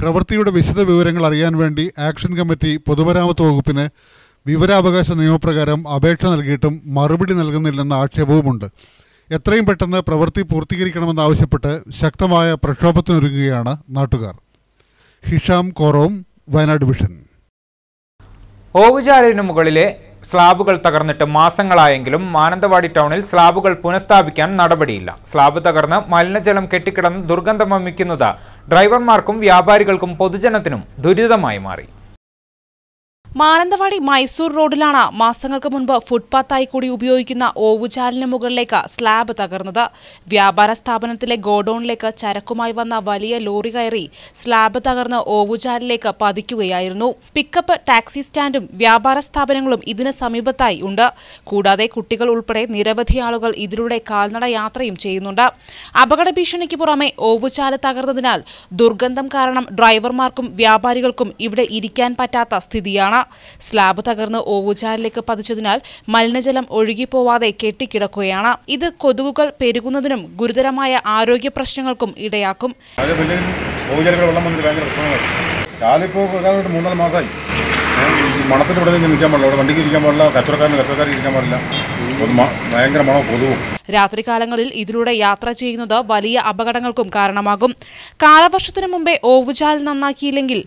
പ്രവൃത്തിയുടെ വിശദ വിവരങ്ങൾ അറിയാൻ വേണ്ടി ആക്ഷൻ കമ്മിറ്റി പൊതുമരാമത്ത് വകുപ്പിന് വിവരാവകാശ നിയമപ്രകാരം അപേക്ഷ നൽകിയിട്ടും മറുപടി നൽകുന്നില്ലെന്ന ആക്ഷേപവുമുണ്ട്. എത്രയും പെട്ടെന്ന് പ്രവൃത്തി പൂർത്തീകരിക്കണമെന്നാവശ്യപ്പെട്ട് ശക്തമായ പ്രക്ഷോഭത്തിനൊരുങ്ങുകയാണ് നാട്ടുകാർ. ഹിഷാം കോറോം, വയനാട് വിഷൻ. ഓവുചാലിനു മുകളിലെ സ്ലാബുകൾ തകർന്നിട്ട് മാസങ്ങളായെങ്കിലും മാനന്തവാടി ടൗണിൽ സ്ലാബുകൾ പുനഃസ്ഥാപിക്കാൻ നടപടിയില്ല. സ്ലാബ് തകർന്ന് മലിനജലം കെട്ടിക്കിടന്ന് ദുർഗന്ധം വമിക്കുന്നത് ഡ്രൈവർമാർക്കും വ്യാപാരികൾക്കും പൊതുജനത്തിനും ദുരിതമായി മാറി. മാനന്തവാടി മൈസൂർ റോഡിലാണ് മാസങ്ങൾക്ക് മുൻപ് ഫുട്പാത്തായി കൂടി ഉപയോഗിക്കുന്ന ഓവുചാലിന് മുകളിലേക്ക് സ്ലാബ് തകർന്നത്. വ്യാപാര സ്ഥാപനത്തിലെ ഗോഡൌണിലേക്ക് ചരക്കുമായി വന്ന വലിയ ലോറി കയറി സ്ലാബ് തകർന്ന് ഓവുചാലിലേക്ക് പതിക്കുകയായിരുന്നു. പിക്കപ്പ്, ടാക്സി സ്റ്റാൻഡും വ്യാപാര സ്ഥാപനങ്ങളും ഇതിന് സമീപത്തായി ഉണ്ട്. കൂടാതെ കുട്ടികൾ ഉൾപ്പെടെ നിരവധി ആളുകൾ ഇതിലൂടെ കാൽനട യാത്രയും ചെയ്യുന്നുണ്ട്. അപകട ഭീഷണിക്ക് പുറമെ ഓവുചാല് തകർന്നതിനാൽ ദുർഗന്ധം കാരണം ഡ്രൈവർമാർക്കും വ്യാപാരികൾക്കും ഇവിടെ ഇരിക്കാൻ പറ്റാത്ത സ്ഥിതിയാണ്. സ്ലാബ് തകർന്ന് ഓവുചാലിലേക്ക് പതിച്ചതിനാൽ മലിനജലം ഒഴുകിപ്പോവാതെ കെട്ടിക്കിടക്കുകയാണ്. ഇത് കൊതുകുകൾ പെരുകുന്നതിനും ഗുരുതരമായ ആരോഗ്യ പ്രശ്നങ്ങൾക്കും ഇടയാക്കും. മണത്തിൽ ഇവിടെ നിൽക്കാൻ പാടില്ല, അവിടെ വണ്ടിക്ക് ഇരിക്കാൻ പാടില്ല, കച്ചവടക്കാർക്ക് ഇരിക്കാൻ പാടില്ല. ഭയങ്കര മണോ കൊതുവും. രാത്രികാലങ്ങളിൽ ഇതിലൂടെ യാത്ര ചെയ്യുന്നത് വലിയ അപകടങ്ങൾക്കും കാരണമാകും. കാലവർഷത്തിനു മുമ്പേ ഓവുചാൽ നന്നാക്കിയില്ലെങ്കിൽ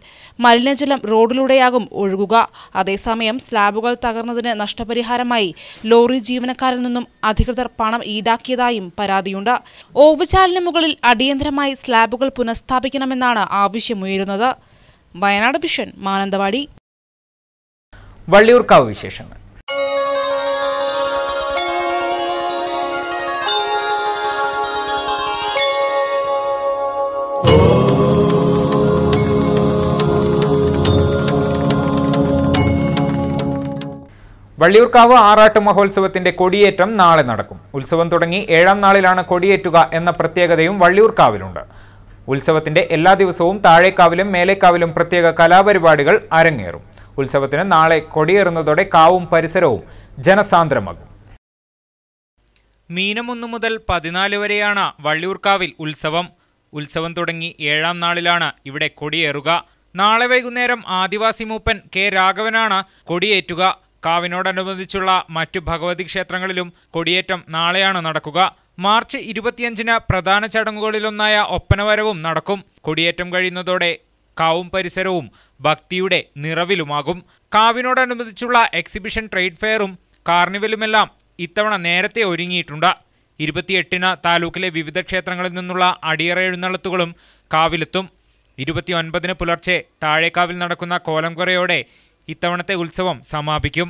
മലിനജലം റോഡിലൂടെയാകും ഒഴുകുക. അതേസമയം സ്ലാബുകൾ തകർന്നതിന് നഷ്ടപരിഹാരമായി ലോറി ജീവനക്കാരിൽ നിന്നും അധികൃതർ പണം ഈടാക്കിയതായും പരാതിയുണ്ട്. ഓവുചാലിന് മുകളിൽ അടിയന്തരമായി സ്ലാബുകൾ പുനഃസ്ഥാപിക്കണമെന്നാണ് ആവശ്യമുയരുന്നത്. വയനാട് വിഷൻ, മാനന്തവാടി. വള്ളിയൂർക്കാവ് വിശേഷങ്ങൾ. വള്ളിയൂർക്കാവ് ആറാട്ട് മഹോത്സവത്തിന്റെ കൊടിയേറ്റം നാളെ നടക്കും. ഉത്സവം തുടങ്ങി 7ാം നാളിലാണ് കൊടിയേറ്റുക എന്ന പ്രത്യേകതയും വള്ളിയൂർക്കാവിലുണ്ട്. ഉത്സവത്തിന്റെ എല്ലാ ദിവസവും താഴേക്കാവിലും മേലേക്കാവിലും പ്രത്യേക കലാപരിപാടികൾ അരങ്ങേറും. ഉത്സവത്തിന് നാളെ കൊടിയേറുന്നതോടെ കാവും പരിസരവും ജനസാന്ദ്രമാകും. മീനം 1 മുതൽ 14 വരെയാണ് വള്ളിയൂർക്കാവിൽ ഉത്സവം. ഉത്സവം തുടങ്ങി 7ാം നാളിലാണ് ഇവിടെ കൊടിയേറുക. നാളെ വൈകുന്നേരം ആദിവാസി മൂപ്പൻ കെ രാഘവനാണ് കൊടിയേറ്റുക. കാവിനോടനുബന്ധിച്ചുള്ള മറ്റു ഭഗവതി ക്ഷേത്രങ്ങളിലും കൊടിയേറ്റം നാളെയാണ് നടക്കുക. മാർച്ച് 25-ന് പ്രധാന ചടങ്ങുകളിലൊന്നായ ഒപ്പനവരവും നടക്കും. കൊടിയേറ്റം കഴിയുന്നതോടെ കാവും പരിസരവും ഭക്തിയുടെ നിറവിലുമാകും. കാവിനോടനുബന്ധിച്ചുള്ള എക്സിബിഷൻ, ട്രേഡ് ഫെയറും കാർണിവലുമെല്ലാം ഇത്തവണ നേരത്തെ ഒരുങ്ങിയിട്ടുണ്ട്. 28-ന് താലൂക്കിലെ വിവിധ ക്ഷേത്രങ്ങളിൽ നിന്നുള്ള അടിയറ എഴുന്നള്ളത്തുകളും കാവിലെത്തും. 29-ന് പുലർച്ചെ താഴേക്കാവിൽ നടക്കുന്ന കോലംകൊറയോടെ ഇത്തവണത്തെ ഉത്സവം സമാപിക്കും.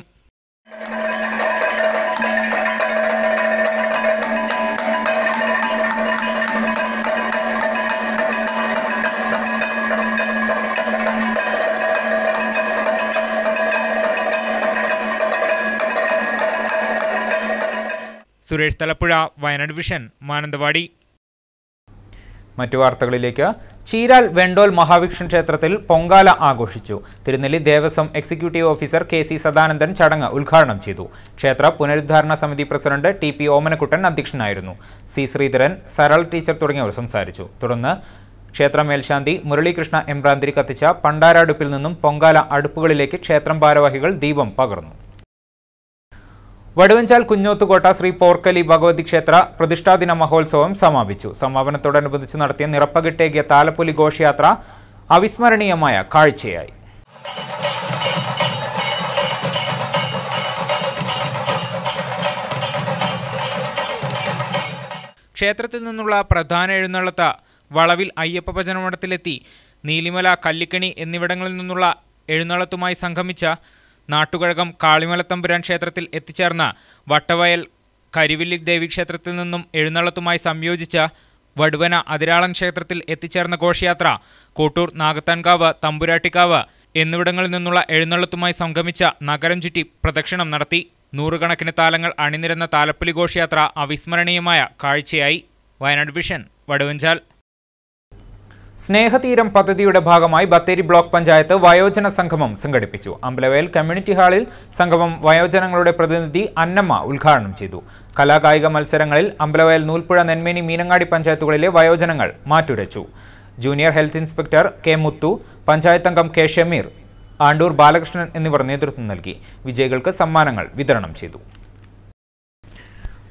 സുരേഷ് തലപ്പുഴ, വയനാട് വിഷൻ, മാനന്തവാടി. മറ്റു വാർത്തകളിലേക്ക്. ചീരാൽ വെണ്ടോൽ മഹാവിഷ്ണു ക്ഷേത്രത്തിൽ പൊങ്കാല ആഘോഷിച്ചു. Thirunelli Devaswom executive officer KC Sadanandan ചടങ്ങ് ഉദ്ഘാടനം ചെയ്തു. ക്ഷേത്ര പുനരുദ്ധാരണ സമിതി പ്രസിഡന്റ് TP ഓമനക്കുട്ടൻ അധ്യക്ഷനായിരുന്നു. C ശ്രീധരൻ, സരൾ ടീച്ചർ തുടങ്ങിയവർ സംസാരിച്ചു. തുടർന്ന് ക്ഷേത്ര മേൽശാന്തി മുരളീകൃഷ്ണ എംബ്രാന്തിരി കത്തിച്ച പണ്ടാരടുപ്പിൽ നിന്നും പൊങ്കാല അടുപ്പുകളിലേക്ക് ക്ഷേത്രം ഭാരവാഹികൾ ദീപം പകർന്നു. വടുവഞ്ചാൽ കുഞ്ഞോത്തുകോട്ട ശ്രീ പോർക്കലി ഭഗവതി ക്ഷേത്ര പ്രതിഷ്ഠാദിന മഹോത്സവം സമാപിച്ചു. സമാപനത്തോടനുബന്ധിച്ച് നടത്തിയ നിറപ്പകിട്ടേകിയ താലപ്പൊലി ഘോഷയാത്ര അവിസ്മരണീയമായ കാഴ്ചയായി. ക്ഷേത്രത്തിൽ നിന്നുള്ള പ്രധാന എഴുന്നള്ളത്ത് വളവിൽ അയ്യപ്പ ഭജനമഠത്തിലെത്തി നീലിമല, കല്ലിക്കണി എന്നിവിടങ്ങളിൽ നിന്നുള്ള എഴുന്നള്ളത്തുമായി സംഗമിച്ച നാട്ടുകഴകം കാളിമലത്തമ്പുരാൻ ക്ഷേത്രത്തിൽ എത്തിച്ചേർന്ന വട്ടവയൽ കരിവില്ലി ദേവീക്ഷേത്രത്തിൽ നിന്നും എഴുന്നള്ളത്തുമായി സംയോജിച്ച വടുവന അതിരാളൻ ക്ഷേത്രത്തിൽ എത്തിച്ചേർന്ന ഘോഷയാത്ര കോട്ടൂർ, നാഗത്താൻകാവ്, തമ്പുരാട്ടിക്കാവ് എന്നിവിടങ്ങളിൽ നിന്നുള്ള എഴുന്നള്ളത്തുമായി സംഗമിച്ച നഗരം ചുറ്റി പ്രദക്ഷിണം നടത്തി. നൂറുകണക്കിന് താലങ്ങൾ അണിനിരന്ന താലപ്പൊലി ഘോഷയാത്ര അവിസ്മരണീയമായ കാഴ്ചയായി. വയനാട് വിഷൻ, വടുവഞ്ചാൽ. സ്നേഹതീരം പദ്ധതിയുടെ ഭാഗമായി ബത്തേരി ബ്ലോക്ക് പഞ്ചായത്ത് വയോജന സംഗമം സംഘടിപ്പിച്ചു. അമ്പലവയൽ കമ്മ്യൂണിറ്റി ഹാളിൽ സംഗമം വയോജനങ്ങളുടെ പ്രതിനിധി അന്നമ്മ ഉദ്ഘാടനം ചെയ്തു. കലാകായിക മത്സരങ്ങളിൽ അമ്പലവയൽ, നൂൽപ്പുഴ, നെന്മേനി, മീനങ്ങാടി പഞ്ചായത്തുകളിലെ വയോജനങ്ങൾ മാറ്റുരച്ചു. ജൂനിയർ ഹെൽത്ത് ഇൻസ്പെക്ടർ K മുത്തു, പഞ്ചായത്ത് അംഗം K ഷമീർ, ആണ്ടൂർ ബാലകൃഷ്ണൻ എന്നിവർ നേതൃത്വം നൽകി. വിജയികൾക്ക് സമ്മാനങ്ങൾ വിതരണം ചെയ്തു.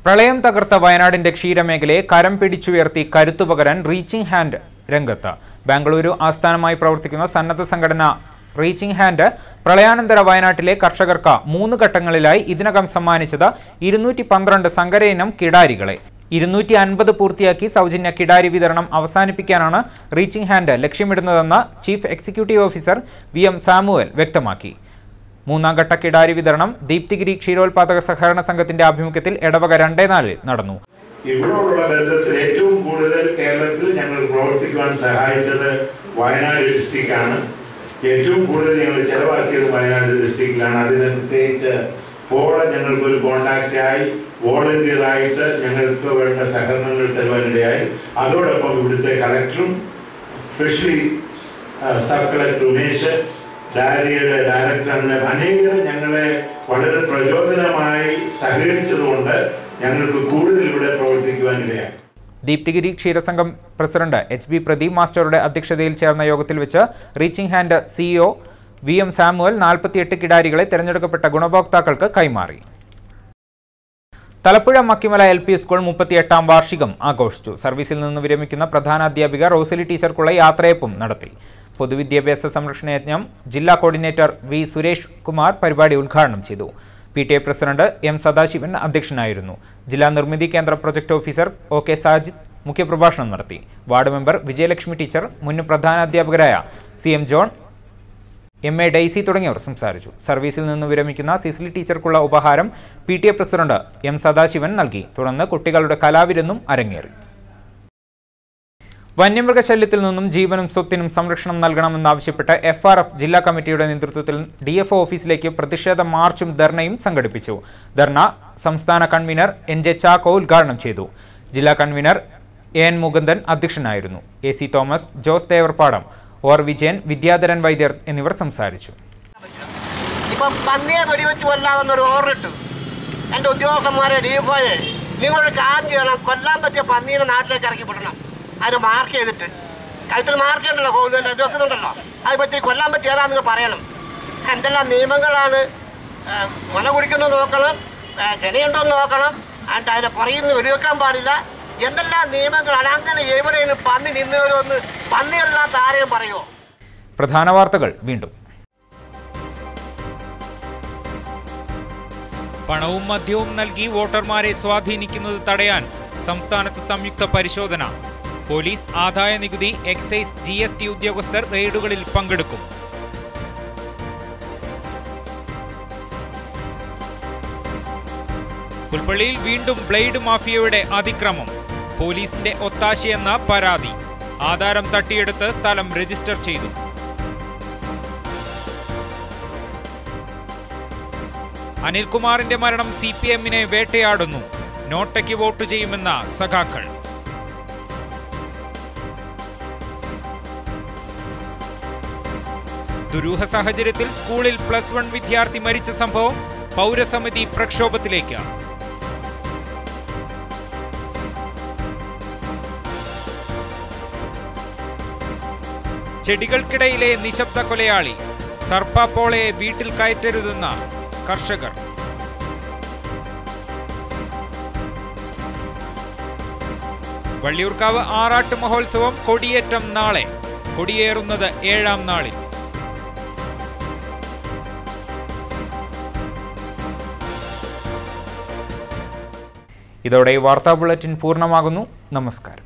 പ്രളയം തകർത്ത വയനാടിന്റെ ക്ഷീരമേഖലയെ കരം പിടിച്ചുയർത്തി കരുത്തുപകരാൻ റീച്ചിംഗ് ഹാൻഡ് രംഗത്ത്. ബാംഗ്ലൂരു ആസ്ഥാനമായി പ്രവർത്തിക്കുന്ന സന്നദ്ധ സംഘടന റീച്ചിംഗ് ഹാൻഡ് പ്രളയാനന്തര വയനാട്ടിലെ കർഷകർക്ക് 3 ഘട്ടങ്ങളിലായി ഇതിനകം സമ്മാനിച്ചത് 212 സങ്കര ഇനം കിടാരികളെ. 250 പൂർത്തിയാക്കി സൗജന്യ കിടാരി വിതരണം അവസാനിപ്പിക്കാനാണ് റീച്ചിംഗ് ഹാൻഡ് ലക്ഷ്യമിടുന്നതെന്ന് chief executive officer VM Samuel വ്യക്തമാക്കി. 3ാം ഘട്ട കിടാരി വിതരണം ദീപ്തിഗിരി ക്ഷീരോത്പാദക സഹകരണ സംഘത്തിന്റെ ആഭിമുഖ്യത്തിൽ എടവക 2-4 നടന്നു. ഇവരോടുള്ള ബന്ധത്തിൽ ഏറ്റവും കൂടുതൽ കേരളത്തിൽ ഞങ്ങൾ പ്രവർത്തിക്കുവാൻ സഹായിച്ചത് വയനാട് ഡിസ്ട്രിക്റ്റാണ്. ഏറ്റവും കൂടുതൽ ഞങ്ങൾ ചെലവാക്കിയത് വയനാട് ഡിസ്ട്രിക്റ്റിലാണ്. അതിന് പ്രത്യേകിച്ച് പോളെ ഞങ്ങൾക്കൊരു കോണ്ടാക്റ്റായി വോളണ്ടിയറായിട്ട് ഞങ്ങൾക്ക് വേണ്ട സഹകരണങ്ങൾ തരുവാനിടയായി. അതോടൊപ്പം ഇവിടുത്തെ കളക്ടറും സ്പെഷ്യലി സബ് കളക്ടർ ഉമേഷ്, ഡയറിയുടെ ഡയറക്ടർ, അങ്ങനെ അനേകം ഞങ്ങളെ വളരെ പ്രചോദനമായി സഹകരിച്ചതുകൊണ്ട് ഞങ്ങൾക്ക് കൂടുതൽ ഇവിടെ പ്രവർത്തിക്കുവാനിടയായി. ദീപ്തിഗിരി ക്ഷീരസംഘം പ്രസിഡന്റ് HB പ്രദീപ് മാസ്റ്ററുടെ അധ്യക്ഷതയിൽ ചേർന്ന യോഗത്തിൽ വെച്ച് reaching hand CEO VM Samuel 48 കിടാരികളെ തെരഞ്ഞെടുക്കപ്പെട്ട ഗുണഭോക്താക്കൾക്ക് കൈമാറി. തലപ്പുഴ മക്കിമല LP സ്കൂൾ 38ാം വാർഷികം ആഘോഷിച്ചു. സർവീസിൽ നിന്ന് വിരമിക്കുന്ന പ്രധാനാധ്യാപിക റോസലി ടീച്ചർക്കുള്ള യാത്രയപ്പും നടത്തി. പൊതുവിദ്യാഭ്യാസ സംരക്ഷണ യജ്ഞം ജില്ലാ കോർഡിനേറ്റർ V സുരേഷ് കുമാർ പരിപാടി ഉദ്ഘാടനം ചെയ്തു. PTA പ്രസിഡന്റ് M സദാശിവൻ അധ്യക്ഷനായിരുന്നു. ജില്ലാ നിർമ്മിതി കേന്ദ്ര പ്രൊജക്ട് ഓഫീസർ OK സാജിദ് മുഖ്യപ്രഭാഷണം നടത്തി. വാർഡ് മെമ്പർ വിജയലക്ഷ്മി ടീച്ചർ, മുൻ പ്രധാനാധ്യാപകരായ CM ജോൺ, MA ഡെയ്സി തുടങ്ങിയവർ സംസാരിച്ചു. സർവീസിൽ നിന്ന് വിരമിക്കുന്ന സിസ്ലി ടീച്ചർക്കുള്ള ഉപഹാരം PTA പ്രസിഡന്റ് M സദാശിവൻ നൽകി. തുടർന്ന് കുട്ടികളുടെ കലാവിരുന്നും അരങ്ങേറി. വന്യമൃഗശല്യത്തിൽ നിന്നും ജീവനും സ്വത്തിനും സംരക്ഷണം നൽകണമെന്നാവശ്യപ്പെട്ട് FRF ജില്ലാ കമ്മിറ്റിയുടെ നേതൃത്വത്തിൽ DFO ഓഫീസിലേക്ക് പ്രതിഷേധ മാർച്ചും ധർണയും സംഘടിപ്പിച്ചു. ധർണ സംസ്ഥാന കൺവീനർ NJ ചാക്കോ ഉദ്ഘാടനം ചെയ്തു. ജില്ലാ കൺവീനർ AN മുകുന്ദൻ അധ്യക്ഷനായിരുന്നു. AC തോമസ്, ജോസ് തേവർപ്പാടം, OR വിജയൻ, വിദ്യാധരൻ വൈദ്യർ എന്നിവർ സംസാരിച്ചു. ഇപ്പം പന്നിയെ വെടിവെച്ച് കൊല്ലാമെന്നൊരു ഓർഡർ ഇട്ടു. എൻ്റെ ഉദ്യോഗസ്ഥന്മാരെ DFOയെ നിങ്ങളൊരു കാര്യം ചെയ്യണം, കൊല്ലാൻ പറ്റിയ പന്നീനെ നാട്ടിലേക്ക് ഇറക്കി വിടണം. അതിന് മാർക്ക് ചെയ്തിട്ട് കഴുത്തിൽ മാർക്ക് ചെയ്യണ്ടല്ലോ, കോവിഡ് ഇത് വെക്കുന്നുണ്ടല്ലോ, അത് പറ്റി കൊല്ലാൻ പറ്റിയതാ നിങ്ങൾ പറയണം. എന്തെല്ലാം നിയമങ്ങളാണ്, മുല കുടിക്കുന്നു നോക്കണം, ചെനയുണ്ടോ എന്ന് നോക്കണം, എന്നിട്ട് അതിനെ പുറകിൽ വെടിവെക്കാൻ പാടില്ല, എന്തെല്ലാം നിയമങ്ങളാണ്. അങ്ങനെ എവിടെയും പന്നി നിന്നവരൊന്ന് പന്നിയല്ലാത്ത ആരെയും പറയുമോ? പ്രധാന വാർത്തകൾ വീണ്ടും. പണവും മദ്യവും നൽകി വോട്ടർമാരെ സ്വാധീനിക്കുന്നത് തടയാൻ സംസ്ഥാനത്ത് സംയുക്ത പരിശോധന. പോലീസ്, ആദായ നികുതി, എക്സൈസ്, GST ഉദ്യോഗസ്ഥർ റെയ്ഡുകളിൽ പങ്കെടുക്കും. പുൽപ്പള്ളിയിൽ വീണ്ടും ബ്ലേഡ് മാഫിയയുടെ അതിക്രമം. പോലീസിന്റെ ഒത്താശയെന്ന പരാതി. ആധാരം തട്ടിയെടുത്ത് സ്ഥലം രജിസ്റ്റർ ചെയ്തു. അനിൽകുമാറിന്റെ മരണം CPM-നെ വേട്ടയാടുന്നു. നോട്ടയ്ക്ക് വോട്ട് ചെയ്യുമെന്ന സഖാക്കൾ. ദുരൂഹ സാഹചര്യത്തിൽ സ്കൂളിൽ +1 വിദ്യാർത്ഥി മരിച്ച സംഭവം. പൗരസമിതി പ്രക്ഷോഭത്തിലേക്ക്. ചെടികൾക്കിടയിലെ നിശബ്ദ കൊലയാളി. സർപ്പാപ്പോളയെ വീട്ടിൽ കയറ്റരുതെന്ന കർഷകർ. വള്ളിയൂർക്കാവ് ആറാട്ട് മഹോത്സവം കൊടിയേറ്റം നാളെ. കൊടിയേറുന്നത് 7ാം നാളിൽ. ഇതോടെ വാർത്താ ബുള്ളറ്റിൻ പൂർണ്ണമാകുന്നു. നമസ്കാരം.